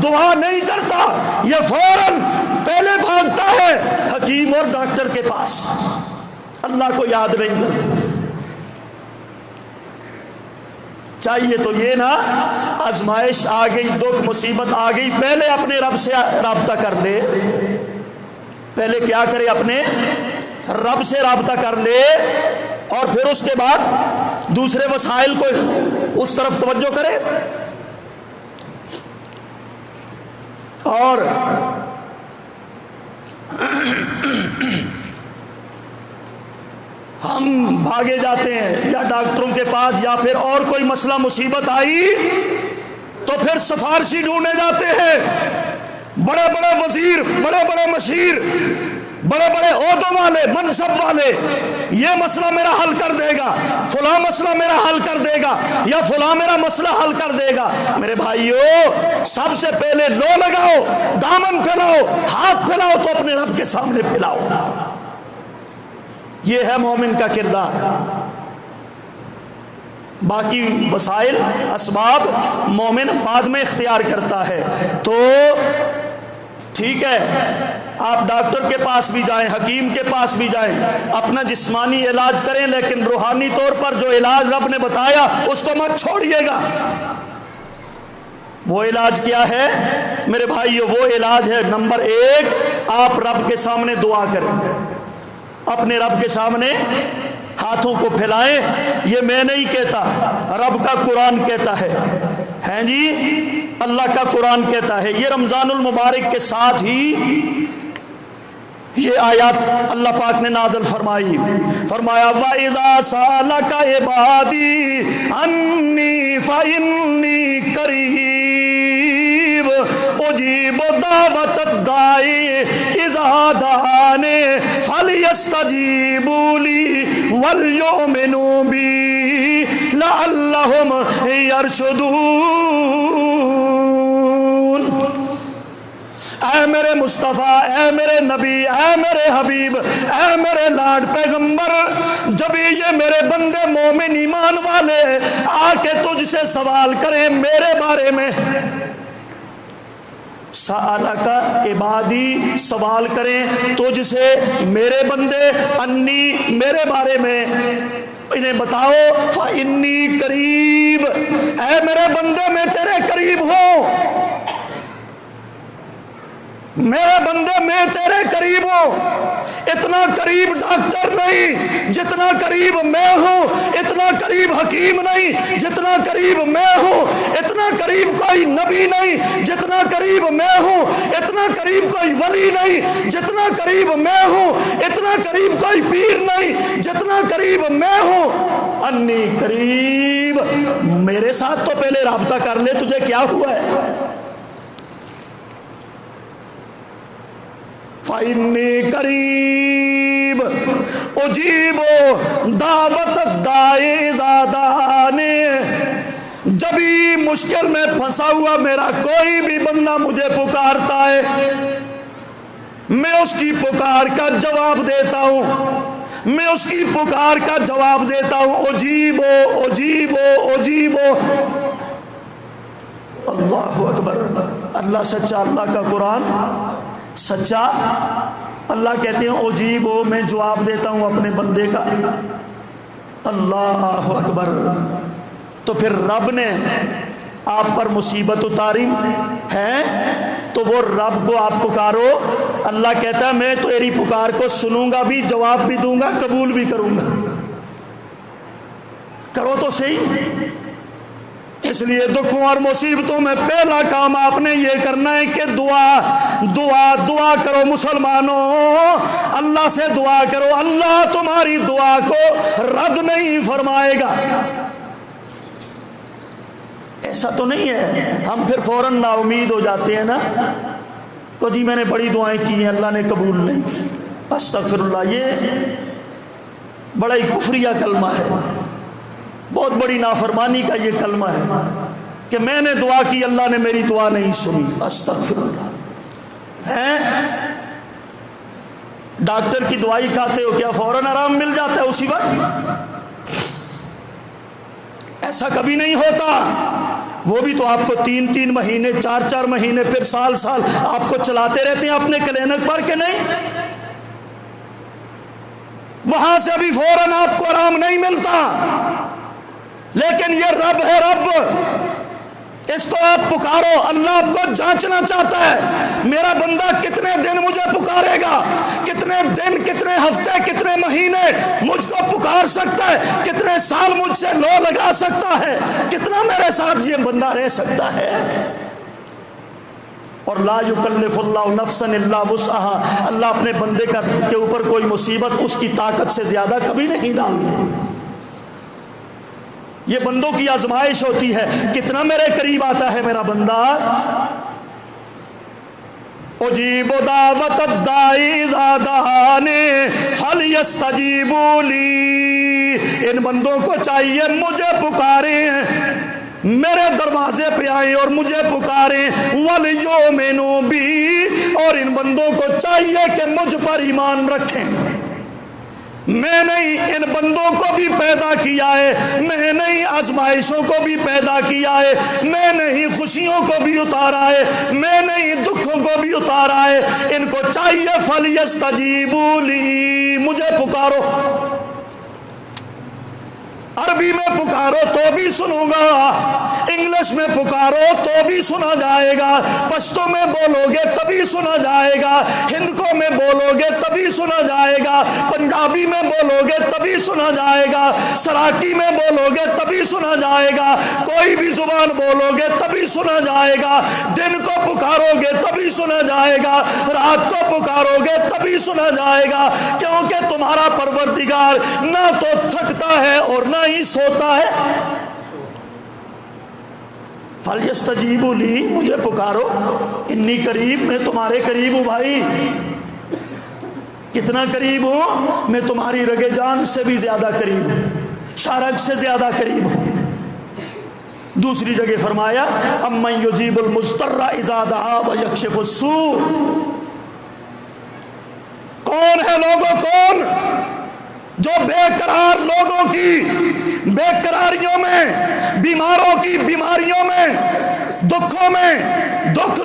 دعا نہیں کرتا، یہ فوراً پہلے بھاگتا ہے حکیم اور ڈاکٹر کے پاس، اللہ کو یاد نہیں کرتا۔ چاہیے تو یہ نا، آزمائش آ گئی، دکھ مصیبت آ گئی، پہلے اپنے رب سے رابطہ کر لے، پہلے کیا کرے؟ اپنے رب سے رابطہ کر لے، اور پھر اس کے بعد دوسرے وسائل کو اس طرف توجہ کرے۔ اور ہم بھاگے جاتے ہیں یا ڈاکٹروں کے پاس، یا پھر اور کوئی مسئلہ مصیبت آئی تو پھر سفارشی ڈھونڈنے جاتے ہیں، بڑے بڑے وزیر، بڑے بڑے مشیر، بڑے بڑے عہدوں والے، منصب والے، یہ مسئلہ میرا حل کر دے گا، فلاں مسئلہ میرا حل کر دے گا، یا فلاں میرا مسئلہ حل کر دے گا۔ میرے بھائیو، سب سے پہلے لو لگاؤ، دامن پھیلاؤ، ہاتھ پھیلاؤ تو اپنے رب کے سامنے پھیلاؤ۔ یہ ہے مومن کا کردار۔ باقی وسائل، اسباب مومن بعد میں اختیار کرتا ہے۔ تو ٹھیک ہے، آپ ڈاکٹر کے پاس بھی جائیں، حکیم کے پاس بھی جائیں، اپنا جسمانی علاج کریں، لیکن روحانی طور پر جو علاج رب نے بتایا اس کو مت چھوڑیے گا۔ وہ علاج کیا ہے میرے بھائیو؟ وہ علاج ہے نمبر 1، آپ رب کے سامنے دعا کریں، اپنے رب کے سامنے ہاتھوں کو پھیلائیں۔ یہ میں نہیں کہتا، رب کا قرآن کہتا ہے، ہیں جی، اللہ کا قرآن کہتا ہے۔ یہ رمضان المبارک کے ساتھ ہی یہ آیات اللہ پاک نے نازل فرمائی، فرمایا وَإِذَا سَأَلَكَ عِبَادِي عَنِّي فَإِنِّي قَرِيبٌ أُجِيبُ دَعْوَةَ الدَّاعِ إِذَا دَعَانِ فَلْيَسْتَجِيبُوا لِي وَلْيُؤْمِنُوا بِي لَعَلَّهُمْ يَرْشُدُونَ۔ اے میرے مصطفیٰ، اے میرے نبی، اے میرے حبیب، اے میرے لاڈ پیغمبر، جب یہ میرے بندے مومن ایمان والے آ کے تجھ سے سوال کریں میرے بارے میں، سألک عبادی، سوال کریں تجھ سے میرے بندے، انی، میرے بارے میں، انہیں بتاؤ فإنی قریب، اے میرے بندے میں تیرے قریب ہوں، میرے بندے میں تیرے قریب ہوں۔ اتنا قریب ڈاکٹر نہیں جتنا قریب میں ہوں، اتنا قریب حکیم نہیں جتنا قریب میں ہوں، اتنا قریب کوئی نبی نہیں جتنا قریب میں ہوں، اتنا قریب کوئی ولی نہیں جتنا قریب میں ہوں، اتنا قریب کوئی پیر نہیں جتنا قریب میں ہوں۔ انی قریب، میرے ساتھ تو پہلے رابطہ کر لے، تجھے کیا ہوا ہے؟ فَإِنِّي قَرِيبٌ أُجِيبُ دَعْوَةَ الدَّاعِ إِذَا دَعَانِ۔ جب ہی مشکل میں پھنسا ہوا میرا کوئی بھی بندہ مجھے پکارتا ہے، میں اس کی پکار کا جواب دیتا ہوں، میں اس کی پکار کا جواب دیتا ہوں۔ اجیبو اجیبو اجیبو، اللہ اکبر، اللہ سچا، اللہ کا قرآن سچا۔ اللہ کہتے ہیں اجیبو، میں جواب دیتا ہوں اپنے بندے کا۔ اللہ اکبر۔ تو پھر رب نے آپ پر مصیبت اتاری ہے تو وہ رب کو آپ پکارو۔ اللہ کہتا ہے میں تیری پکار کو سنوں گا بھی، جواب بھی دوں گا، قبول بھی کروں گا۔ کرو تو صحیح، اس لیے دکھوں اور مصیبتوں میں پہلا کام آپ نے یہ کرنا ہے کہ دعا کرو مسلمانوں، اللہ سے دعا کرو، اللہ تمہاری دعا کو رد نہیں فرمائے گا۔ ایسا تو نہیں ہے ہم پھر فوراً نا امید ہو جاتے ہیں نا، تو جی میں نے بڑی دعائیں کی ہیں اللہ نے قبول نہیں کی، استغفر اللہ۔ یہ بڑا ہی کفریہ کلمہ ہے، بہت بڑی نافرمانی کا یہ کلمہ ہے کہ میں نے دعا کی اللہ نے میری دعا نہیں سنی، استغفر اللہ۔ ہیں ڈاکٹر کی دوائی کھاتے ہو، کیا فوراً آرام مل جاتا ہے اسی وقت؟ ایسا کبھی نہیں ہوتا، وہ بھی تو آپ کو 3 مہینے 4 مہینے پھر سال آپ کو چلاتے رہتے ہیں اپنے کلینک پر کہ نہیں؟ وہاں سے ابھی فوراً آپ کو آرام نہیں ملتا، لیکن یہ رب ہے، رب اس کو آپ پکارو، اللہ آپ کو جانچنا چاہتا ہے میرا بندہ کتنے دن مجھے پکارے گا، کتنے دن، کتنے ہفتے، کتنے مہینے مجھ کو پکار سکتا ہے، کتنے سال مجھ سے لو لگا سکتا ہے، کتنا میرے ساتھ یہ بندہ رہ سکتا ہے۔ اور لا یکلف اللہ نفسا الا وسعها، اللہ اپنے بندے کے اوپر کوئی مصیبت اس کی طاقت سے زیادہ کبھی نہیں ڈالتے۔ یہ بندوں کی آزمائش ہوتی ہے، کتنا میرے قریب آتا ہے میرا بندہ۔ اجیب دعوت الداعی اذا دعانی فلیستجیبوا لی، ان بندوں کو چاہیے مجھے پکاریں، میرے دروازے پہ آئیں اور مجھے پکاریں، وَلْيُؤْمِنُوا بِي، اور ان بندوں کو چاہیے کہ مجھ پر ایمان رکھیں۔ میں نے ان بندوں کو بھی پیدا کیا ہے، میں نے آزمائشوں کو بھی پیدا کیا ہے، میں نے ہی خوشیوں کو بھی اتارا ہے، میں نے ہی دکھوں کو بھی اتارا ہے، ان کو چاہیے فَلْيَسْتَجِيبُوا لِي، مجھے پکارو۔ عربی میں پکارو تو بھی سنوں گا، انگلش میں پکارو تو بھی سنا جائے گا، پشتو میں بولو گے تبھی سنا جائے گا، ہندکو میں بولو گے تبھی سنا جائے گا، پنجابی میں بولو گے تبھی سنا جائے گا، سراکی میں بولو گے تبھی سنا جائے گا، کوئی بھی زبان بولو گے تبھی سنا جائے گا، دن کو پکارو گے تبھی سنا جائے گا، رات کو پکارو گے تبھی سنا جائے گا، کیونکہ تمہارا پروردگار نہ تو تھکتا ہے اور نہ ہی سوتا ہے۔ فَلْيَسْتَجِيبُوا لِي، مجھے پکارو، انی قریب، میں تمہارے قریب ہوں بھائی۔ کتنا قریب ہوں؟ میں تمہاری رگے جان سے بھی زیادہ قریب ہوں، شارک سے زیادہ قریب ہوں۔ دوسری جگہ فرمایا اَمَّن يُجِيبُ الْمُضْطَرَّ إِذَا دَعَاهُ وَيَكْشِفُ السُّوءَ، کون ہے لوگوں، کون جو بے قرار لوگوں کی بے قراریوں میں، بیماروں کی بیماریوں میں، دکھوں میں، دکھ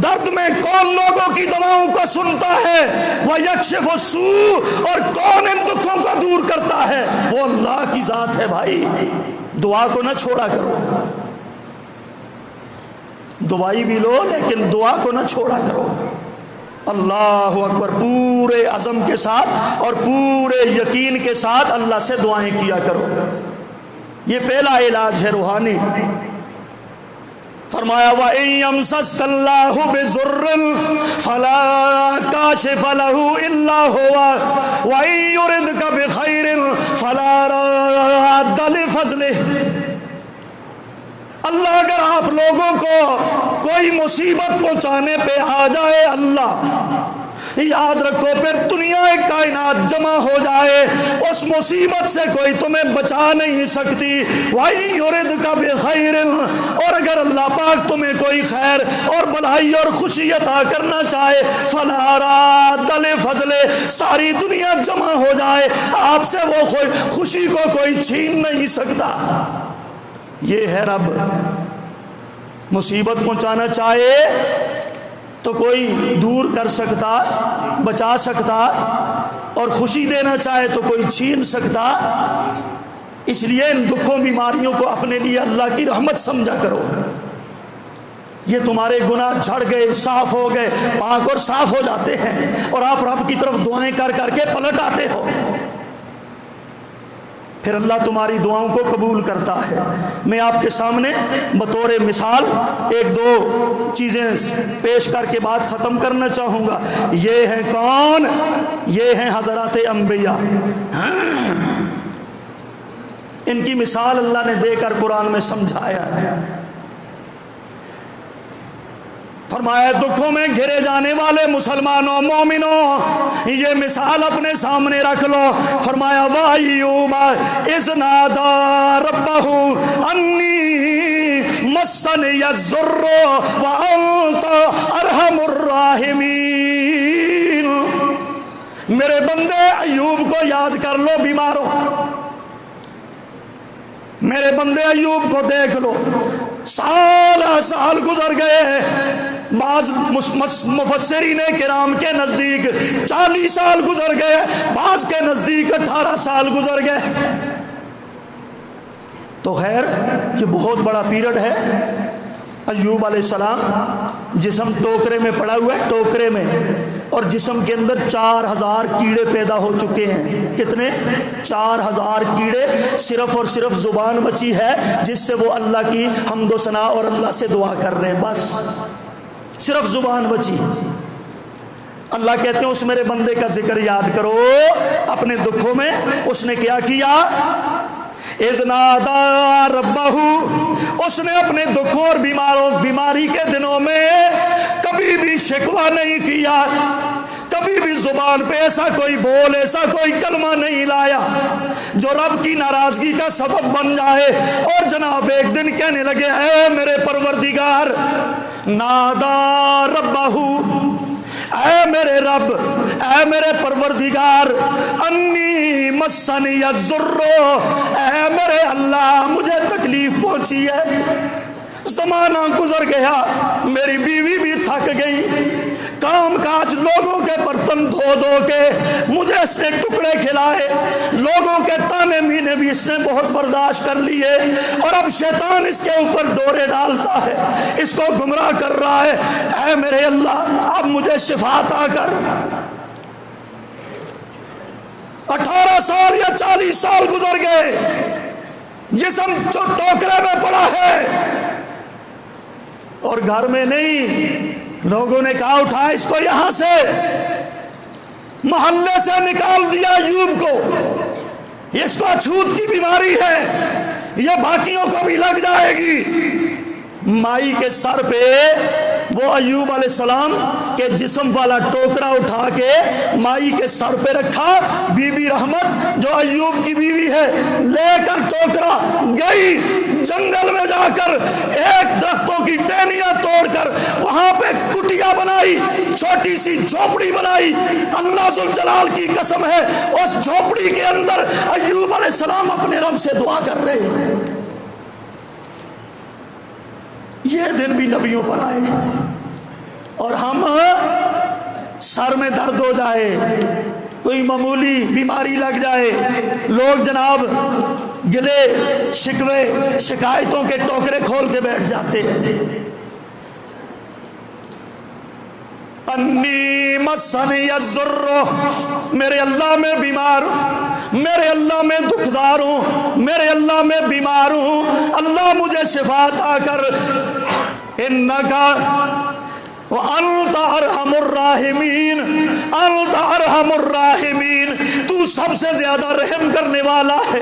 درد میں، کون لوگوں کی دعاؤں کو سنتا ہے، وَيَكْشِفُ السُّوءَ، اور کون ان دکھوں کو دور کرتا ہے، وہ اللہ کی ذات ہے۔ بھائی دعا کو نہ چھوڑا کرو، دعائی بھی لو لیکن دعا کو نہ چھوڑا کرو۔ اللہ اکبر، پورے عزم کے ساتھ اور پورے یقین کے ساتھ اللہ سے دعائیں کیا کرو، یہ پہلا علاج ہے روحانی۔ فرمایا وَإِن يَمْسَسْكَ اللَّهُ بِضُرٍّ فَلَا كَاشِفَ لَهُ إِلَّا هُوَ وَإِن يُرِدْكَ بِخَيْرٍ فَلَا رَادَّ لِفَضْلِهِ، اللہ اگر آپ لوگوں کو کوئی مصیبت پہنچانے پہ آ جائے، اللہ یاد رکھو پھر دنیا کائنات جمع ہو جائے، اس مصیبت سے کوئی تمہیں بچا نہیں سکتی۔ وَإِن يُرِدْكَ بِخَيْرٍ، اور اگر اللہ پاک تمہیں کوئی خیر اور بھلائی اور خوشی عطا کرنا چاہے، فَلَا رَادَّ لِفَضْلِهِ، ساری دنیا جمع ہو جائے، آپ سے وہ خوشی کو کوئی چھین نہیں سکتا۔ یہ ہے رب، مصیبت پہنچانا چاہے تو کوئی دور کر سکتا، بچا سکتا، اور خوشی دینا چاہے تو کوئی چھین سکتا۔ اس لیے ان دکھوں بیماریوں کو اپنے لیے اللہ کی رحمت سمجھا کرو۔ یہ تمہارے گناہ جھڑ گئے، صاف ہو گئے، پاک اور صاف ہو جاتے ہیں، اور آپ رب کی طرف دعائیں کر کر کے پلٹ آتے ہو۔ پھر اللہ تمہاری دعاؤں کو قبول کرتا ہے۔ میں آپ کے سامنے بطور مثال ایک دو چیزیں پیش کر کے بات ختم کرنا چاہوں گا۔ یہ ہیں کون؟ یہ ہیں حضرات انبیاء۔ ان کی مثال اللہ نے دے کر قرآن میں سمجھایا ہے۔ فرمایا دکھوں میں گھرے جانے والے مسلمانوں مومنوں یہ مثال اپنے سامنے رکھ لو۔ فرمایا وَأَيُّوبَ إِذْ نَادَىٰ رَبَّهُ أَنِّي مَسَّنِيَ الضُّرُّ وَأَنْتَ أَرْحَمُ الراحمین۔ میرے بندے ایوب کو یاد کر لو بیماروں، میرے بندے ایوب کو دیکھ لو۔ سال گزر گئے، بعض مفسرین کرام کے نزدیک 40 سال گزر گئے، بعض کے نزدیک 18 سال گزر گئے۔ تو خیر یہ بہت بڑا پیریڈ ہے۔ ایوب علیہ السلام جسم ٹوکرے میں پڑا ہوا ہے، ٹوکرے میں، اور جسم کے اندر 4000 کیڑے پیدا ہو چکے ہیں۔ کتنے؟ 4000 کیڑے۔ صرف اور صرف زبان بچی ہے جس سے وہ اللہ کی حمد و ثنا اور اللہ سے دعا کر رہے ہیں، بس صرف زبان بچی۔ اللہ کہتے ہیں اس میرے بندے کا ذکر یاد کرو اپنے دکھوں میں۔ اس نے کیا کیا؟ اذ نادى ربه، اس نے اپنے دکھوں اور بیماری کے دنوں میں کبھی بھی شکوہ نہیں کیا، کبھی بھی زبان پہ ایسا کوئی بول، ایسا کوئی کلمہ نہیں لایا جو رب کی ناراضگی کا سبب بن جائے۔ اور جناب ایک دن کہنے لگے اے میرے پروردگار، نادا ربہ، اے میرے رب، اے میرے پروردگار، انی مسنی الضر، اے میرے اللہ مجھے تکلیف پہنچی ہے، زمانہ گزر گیا، میری بیوی بھی تھک گئی، کام کاج لوگوں کے برتن دھو دھو کے مجھے اس نے ٹکڑے کھلائے، لوگوں کے تانے مینے بھی اس نے بہت برداشت کر لیے، اور اب شیطان اس کے اوپر ڈورے ڈالتا ہے، اس کو گمراہ کر رہا ہے۔ اے میرے اللہ اب مجھے شفا عطا کر۔ 18 سال یا 40 سال گزر گئے، جسم جو ٹوکرے میں پڑا ہے اور گھر میں نہیں۔ لوگوں نے کہا اٹھا اس کو یہاں سے، محلے سے نکال دیا ایوب کو، اس کو چھوت کی بیماری ہے، یہ باقیوں کو بھی لگ جائے گی۔ مائی کے سر پہ وہ ایوب علیہ السلام کے جسم والا ٹوکرا اٹھا کے مائی کے سر پہ رکھا۔ بی بی رحمت جو ایوب کی بیوی ہے لے کر ٹوکرا گئی جنگل میں، جا کر ایک درختوں کی ٹہنیاں توڑ کر وہاں پہ کٹیا بنائی، چھوٹی سی جھوپڑی بنائی۔ اللہ ذوالجلال کی قسم ہے اس جھوپڑی کے اندر ایوب علیہ السلام اپنے رب سے دعا کر رہے ہیں۔ یہ دن بھی نبیوں پر آئے، اور ہم سر میں درد ہو جائے، کوئی معمولی بیماری لگ جائے، لوگ جناب گلے شکوے شکایتوں کے ٹوکرے کھول کے بیٹھ جاتے ہیں۔ انی مسنی الضر، میرے اللہ میں بیمار ہوں، میرے اللہ میں دکھدار ہوں، میرے اللہ میں بیمار ہوں، اللہ مجھے شفا عطا کر۔ انکا وانت ارحم الراحمین، انت ارحم الراحمین، تو سب سے زیادہ رحم کرنے والا ہے۔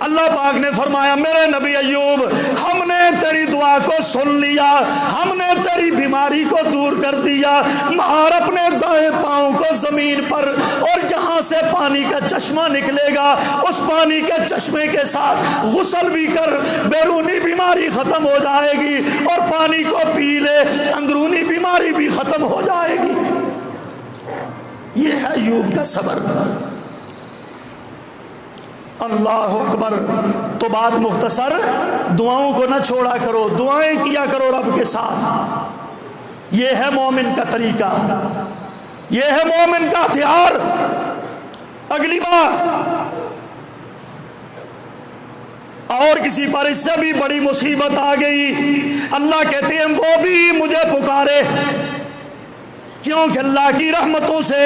اللہ پاک نے فرمایا میرے نبی ایوب ہم نے تیری دعا کو سن لیا، ہم نے تیری بیماری کو دور کر دیا، مار اپنے دائیں پاؤں کو زمین پر، اور جہاں سے پانی کا چشمہ نکلے گا اس پانی کے چشمے کے ساتھ غسل بھی کر، بیرونی بیماری ختم ہو جائے گی، اور پانی کو پی لے اندرونی بیماری بھی ختم ہو جائے گی۔ یہ ہے ایوب کا صبر۔ اللہ اکبر۔ تو بات مختصر، دعاؤں کو نہ چھوڑا کرو، دعائیں کیا کرو رب کے ساتھ۔ یہ ہے مومن کا طریقہ، یہ ہے مومن کا ہتھیار۔ اگلی بار اور کسی پر اس سے بھی بڑی مصیبت آ گئی، اللہ کہتے ہیں وہ بھی مجھے پکارے، کیونکہ اللہ کی رحمتوں سے،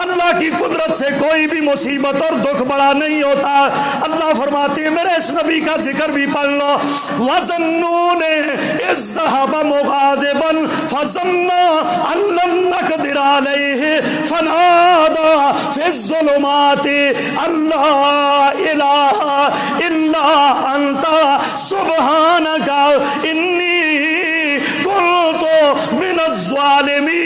اللہ کی قدرت سے کوئی بھی مصیبت اور دکھ بڑا نہیں ہوتا۔ اللہ فرماتے ہیں میرے اس نبی کا ذکر بھی پڑھ لو، وَظَنُّونِ إِذ ذَّهَبَ مُغَاضِبًا فَظَنَّ أَن لَّن نَّقْدِرَ عَلَيْهِ فَنَادَىٰ فِي الظُّلُمَاتِ أَن لَّا إِلَٰهَ إِلَّا أَنتَ سُبْحَانَكَ إِنِّي كُنتُ مِنَ الظَّالِمِينَ۔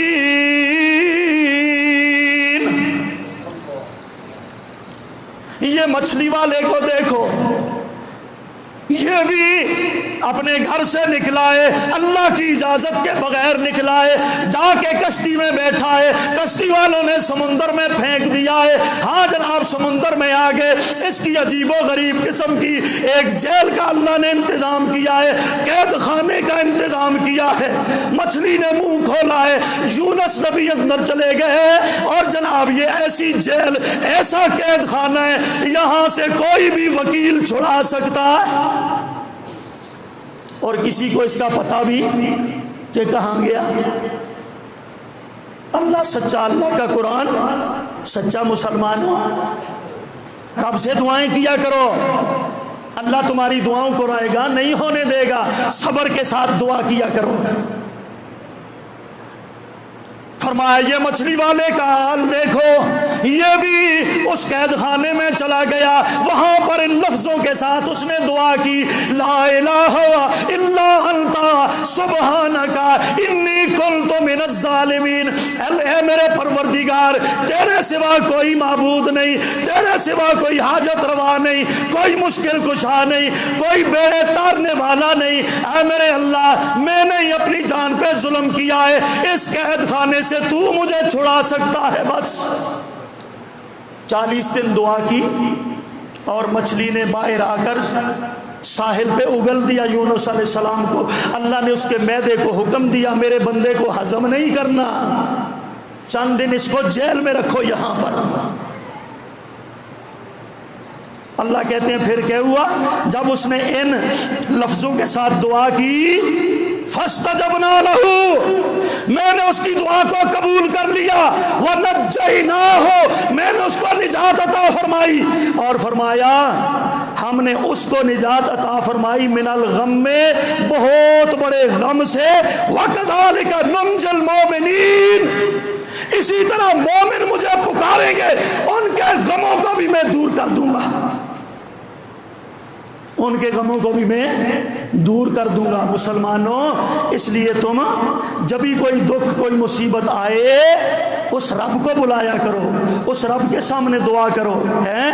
یہ مچھلی والے کو دیکھو، یہ بھی اپنے گھر سے نکلا ہے، اللہ کی اجازت کے بغیر نکلا ہے، جا کے کشتی میں بیٹھا ہے، کشتی والوں نے سمندر میں پھینک دیا ہے، ہاں جناب سمندر میں آگے اس کی عجیب و غریب قسم کی ایک جیل کا اللہ نے انتظام کیا ہے، قید خانے کا انتظام کیا ہے۔ مچھلی نے منہ کھولا ہے، یونس نبی اندر چلے گئے، اور جناب یہ ایسی جیل، ایسا قید خانہ ہے، یہاں سے کوئی بھی وکیل چھڑا سکتا ہے، اور کسی کو اس کا پتہ بھی کہ کہاں گیا۔ اللہ سچا، اللہ کا قرآن سچا۔ مسلمانوں رب سے دعائیں کیا کرو، اللہ تمہاری دعاؤں کو رائے گا نہیں ہونے دے گا، صبر کے ساتھ دعا کیا کرو۔ فرمایا یہ مچھلی والے کا حال دیکھو، یہ بھی اس قید خانے میں چلا گیا، وہاں پر ان لفظوں کے ساتھ اس نے دعا کی، لا الہ الا انت سبحانک انی کنت من الظالمین۔ اے میرے پروردگار، تیرے سوا کوئی معبود نہیں، تیرے سوا کوئی حاجت روا نہیں، کوئی مشکل کشا نہیں، کوئی بیڑے تارنے والا نہیں۔ اے میرے اللہ، میں نے اپنی جان پہ ظلم کیا ہے، اس قید خانے سے تو مجھے چھڑا سکتا ہے بس۔ 40 دن دعا کی، اور مچھلی نے باہر آ کر ساحل پہ اگل دیا یونس علیہ السلام کو۔ اللہ نے اس کے معدے کو حکم دیا میرے بندے کو ہضم نہیں کرنا، چند دن اس کو جیل میں رکھو یہاں پر۔ اللہ کہتے ہیں پھر کیا ہوا، جب اس نے ان لفظوں کے ساتھ دعا کی، فاستجبنا لہ، میں نے اس کی دعا کو قبول کر لیا، ونجیناہ، میں نے اس کو نجات عطا فرمائی، اور فرمایا ہم نے اس کو نجات عطا فرمائی من الغم، میں بہت بڑے غم سے، وکذالک ننجی المؤمنین، اسی طرح مومن مجھے پکاریں گے ان کے غموں کو بھی میں دور کر دوں گا، ان کے غموں کو بھی میں دور کر دوں گا۔ مسلمانوں اس لیے تم جب بھی کوئی دکھ کوئی مصیبت آئے اس رب کو بلایا کرو، اس رب کے سامنے دعا کرو، ہیں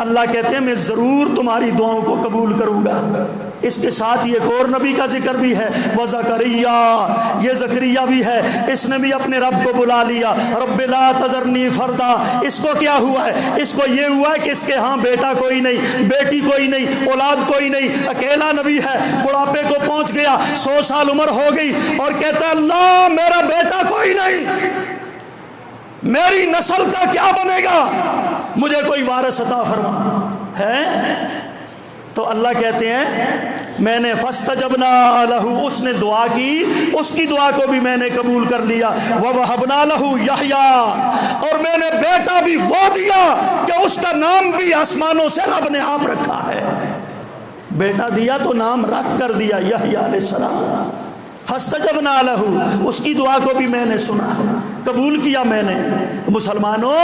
اللہ کہتے ہیں میں ضرور تمہاری دعاؤں کو قبول کروں گا۔ اس کے ساتھ یہ ایک اور نبی کا ذکر بھی ہے، وزکریا، یہ زکریا بھی ہے، اس نے بھی اپنے رب کو بلا لیا، رب لا تذرنی فردا۔ اس کو کیا ہوا ہے، اس کو یہ ہوا ہے کہ اس کے ہاں بیٹا کوئی نہیں، بیٹی کوئی نہیں، اولاد کوئی نہیں، اکیلا نبی ہے، بڑھاپے کو پہنچ گیا، 100 سال عمر ہو گئی، اور کہتا ہے اللہ میرا بیٹا کوئی نہیں، میری نسل کا کیا بنے گا، مجھے کوئی وارث عطا فرما ہے۔ تو اللہ کہتے ہیں میں نے فاستجبنا لہ، اس نے دعا کی، اس کی دعا کو بھی میں نے قبول کر لیا، ووہبنا لہ یحییٰ، اور میں نے بیٹا بھی وہ دیا کہ اس کا نام بھی آسمانوں سے رب نے آپ رکھا ہے، بیٹا دیا تو نام رکھ کر دیا یحییٰ علیہ السلام۔ فاستجبنا لہ، اس کی دعا کو بھی میں نے سنا، قبول کیا میں نے۔ مسلمانوں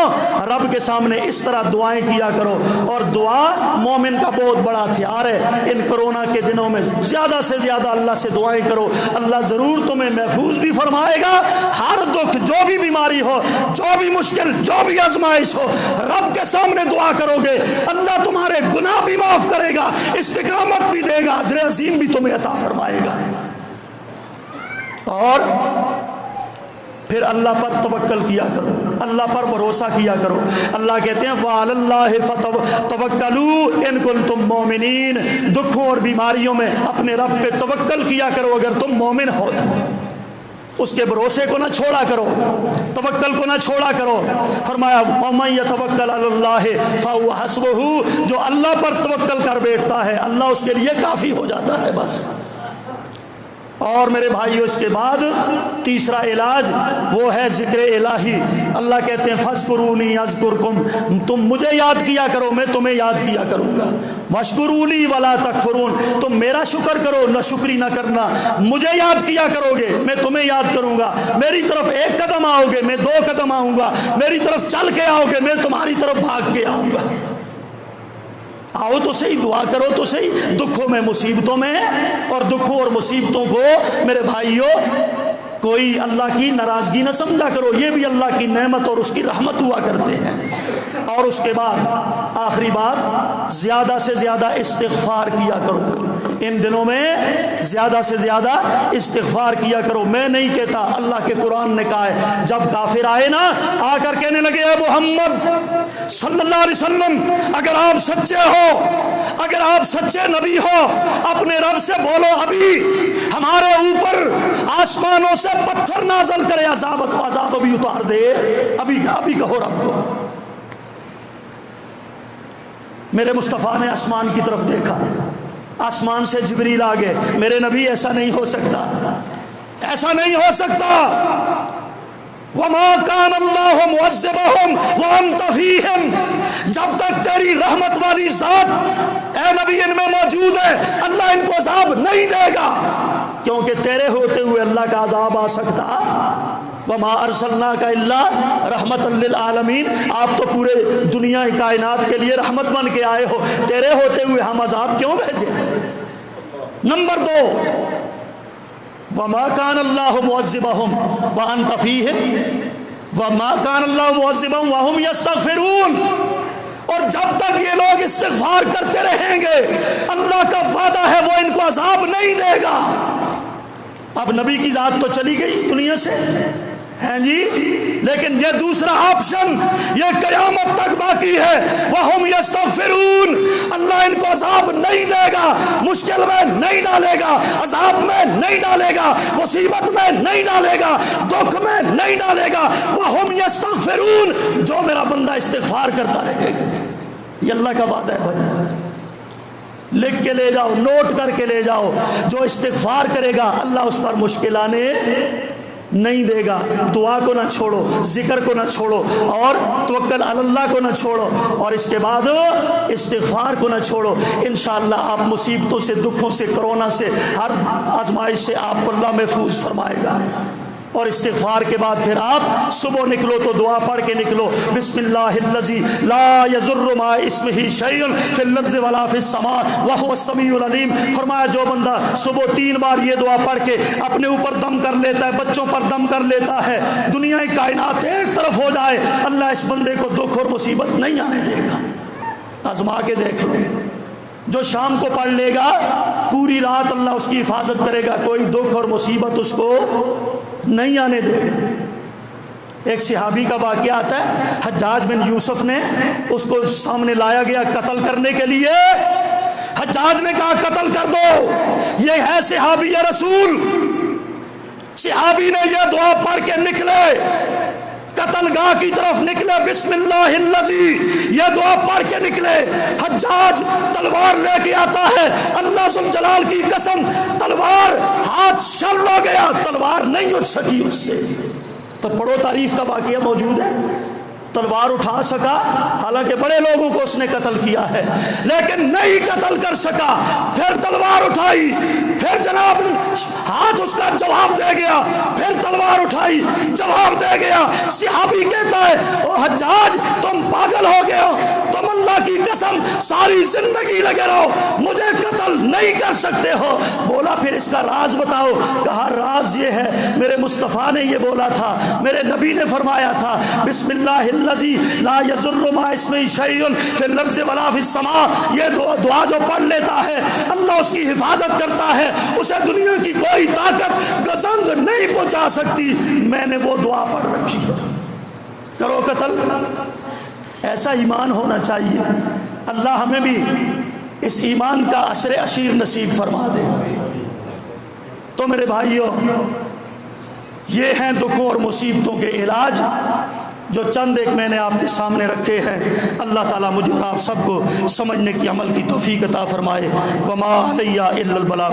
رب کے سامنے اس طرح دعائیں کیا کرو، اور دعا مومن کا بہت بڑا ہتھیار ہے۔ ان کرونا کے دنوں میں زیادہ سے زیادہ اللہ سے دعائیں کرو، اللہ ضرور تمہیں محفوظ بھی فرمائے گا۔ ہر دکھ، جو بھی بیماری ہو، جو بھی مشکل، جو بھی آزمائش ہو، رب کے سامنے دعا کرو گے اللہ تمہارے گناہ بھی معاف کرے گا، استقامت بھی دے گا، اجر عظیم بھی تمہیں عطا فرمائے گا۔ اور پھر اللہ پر توکل کیا کرو، اللہ پر بھروسہ کیا کرو۔ اللہ کہتے ہیں وَعَلَى اللَّهِ فَتَوَكَّلُوا إِن كُنتُم مُّؤْمِنِينَ، دکھوں اور بیماریوں میں اپنے رب پہ توکل کیا کرو اگر تم مومن ہو تو، اس کے بھروسے کو نہ چھوڑا کرو، توکل کو نہ چھوڑا کرو۔ فرمایا وَمَن يَتَوَكَّلْ عَلَى اللَّهِ فَهُوَ حَسْبُهُ، جو اللہ پر توکل کر بیٹھتا ہے اللہ اس کے لیے کافی ہو جاتا ہے بس۔ اور میرے بھائیوں اس کے بعد تیسرا علاج وہ ہے ذکر الہی۔ اللہ کہتے ہیں فاذکرونی اذکرکم، تم مجھے یاد کیا کرو میں تمہیں یاد کیا کروں گا۔ واشکرونی ولا تکفرون، تم میرا شکر کرو نہ شکری نہ کرنا، مجھے یاد کیا کرو گے میں تمہیں یاد کروں گا، میری طرف ایک قدم آؤ گے میں 2 قدم آؤں گا، میری طرف چل کے آؤ گے میں تمہاری طرف بھاگ کے آؤں گا۔ آؤ تو صحیح، دعا کرو تو صحیح، دکھوں میں مصیبتوں میں، اور دکھوں اور مصیبتوں کو میرے بھائیوں کوئی اللہ کی ناراضگی نہ سمجھا کرو، یہ بھی اللہ کی نعمت اور اس کی رحمت ہوا کرتے ہیں۔ اور اس کے بعد آخری بات، زیادہ سے زیادہ استغفار کیا کرو، ان دنوں میں زیادہ سے زیادہ استغفار کیا کرو۔ میں نہیں کہتا، اللہ کے قرآن نے کہا ہے، جب کافر آئے نا آ کر کہنے لگے اے محمد صلی اللہ علیہ وسلم اگر آپ سچے ہو، اگر آپ سچے نبی ہو، اپنے رب سے بولو ابھی ہمارے اوپر آسمانوں سے پتھر نازل کرے، عذاب ابھی اتار دے، ابھی کہو رب کو۔ میرے مصطفیٰ نے آسمان کی طرف دیکھا، آسمان سے جبریل آ گئے، میرے نبی ایسا نہیں ہو سکتا، ایسا نہیں ہو سکتا۔ وَمَا كَانَ اللَّهُ مُعَذِّبَهُمْ وَأَنْتَ فِيهِمْ، جب تک تیری رحمت والی ذات اے نبی ان میں موجود ہے اللہ ان کو عذاب نہیں دے گا، کیونکہ تیرے ہوتے ہوئے اللہ کا عذاب آ سکتا۔ وَمَا أَرْسَلْنَاكَ إِلَّا رَحْمَةً لِّلْعَالَمِينَ، آپ تو پورے دنیا کائنات کے لیے رحمت بن کے آئے ہو، تیرے ہوتے ہوئے ہم عذاب کیوں بھیجیں؟ نمبر 2، وَمَا كَانَ اللَّهُ مُعَذِّبَهُمْ وَأَنْتَ فِيهِمْ وَمَا كَانَ اللَّهُ مُعَذِّبَهُمْ وَهُمْ يَسْتَغْفِرُونَ، اور جب تک یہ لوگ استغفار کرتے رہیں گے اللہ کا وعدہ ہے وہ ان کو عذاب نہیں دے گا۔ اب نبی کی ذات تو چلی گئی دنیا سے ہیں جی، لیکن یہ دوسرا آپشن یہ قیامت تک باقی ہے، وَهُمْ يَسْتَغْفِرُونَ، اللہ ان کو عذاب نہیں دے گا، مشکل میں نہیں ڈالے گا، عذاب میں نہیں ڈالے گا، مصیبت میں نہیں ڈالے گا، دکھ میں نہیں ڈالے گا۔ وَهُمْ يَسْتَغْفِرُونَ، جو میرا بندہ استغفار کرتا رہے گا، یہ اللہ کا وعدہ ہے بھائی، لکھ کے لے جاؤ، نوٹ کر کے لے جاؤ، جو استغفار کرے گا اللہ اس پر مشکل آنے نہیں دے گا۔ دعا کو نہ چھوڑو، ذکر کو نہ چھوڑو، اور توکل علی اللہ کو نہ چھوڑو، اور اس کے بعد استغفار کو نہ چھوڑو۔ انشاءاللہ آپ مصیبتوں سے، دکھوں سے، کرونا سے، ہر آزمائش سے آپ کو اللہ محفوظ فرمائے گا۔ اور استغفار کے بعد پھر آپ صبح نکلو تو دعا پڑھ کے نکلو، بسم اللہ الذی لا یضر مع اسمہ شیء فی الارض ولا فی السماء وہو السمیع العلیم۔ فرمایا جو بندہ صبح 3 بار یہ دعا پڑھ کے اپنے اوپر دم کر لیتا ہے، بچوں پر دم کر لیتا ہے، دنیا کائنات ایک طرف ہو جائے، اللہ اس بندے کو دکھ اور مصیبت نہیں آنے دے گا۔ آزما کے دیکھ لو، جو شام کو پڑھ لے گا پوری رات اللہ اس کی حفاظت کرے گا، کوئی دکھ اور مصیبت اس کو نہیں آنے دے گا۔ ایک صحابی کا واقعہ آتا ہے، حجاج بن یوسف نے اس کو سامنے لایا گیا قتل کرنے کے لیے، حجاج نے کہا قتل کر دو، یہ ہے صحابی رسول۔ صحابی نے یہ دعا پڑھ کے نکلے، قتل گاہ کی طرف نکلے، بسم اللہ الذی، یہ دعا پڑھ کے نکلے۔ حجاج تلوار لے کے آتا ہے، اللہ ذوالجلال کی قسم تلوار ہاتھ شل ہو گیا، تلوار نہیں اٹھ سکی اس سے۔ تو پڑھو تاریخ کا واقعہ موجود ہے، تلوار اٹھا سکا، حالانکہ بڑے لوگوں کو اس نے قتل کیا ہے لیکن نہیں قتل کر سکا۔ پھر تلوار اٹھائی، پھر جناب ہاتھ اس کا جواب دے گیا، پھر تلوار اٹھائی جواب دے گیا۔ صحابی کہتا ہے او حجاج تم پاگل ہو گئے ہو، تم اللہ کی قسم ساری زندگی لگے رہو، مجھے قتل نہیں کر سکتے ہو۔ بولا پھر اس کا راز بتاؤ، کہا راز یہ ہے میرے مصطفیٰ نے یہ بولا تھا، میرے نبی نے فرمایا تھا بسم اللہ الذی لا یضر مع اسمہ شیء فی الارض ولا فی السماء، یہ دعا جو پڑھ لیتا ہے اللہ اس کی حفاظت کرتا ہے، اسے دنیا کی کوئی طاقت گزند نہیں پہنچا سکتی۔ میں نے وہ دعا پڑھ رکھی ہے، کرو قتل۔ ایسا ایمان ہونا چاہیے، اللہ ہمیں بھی اس ایمان کا عشر عشیر نصیب فرما دے۔ تو میرے بھائیوں، یہ ہیں دکھوں اور مصیبتوں کے علاج جو چند ایک میں نے آپ کے سامنے رکھے ہیں۔ اللہ تعالیٰ مجھے اور آپ سب کو سمجھنے کی، عمل کی توفیق عطا فرمائے۔ وما علیہ الا البلاغ۔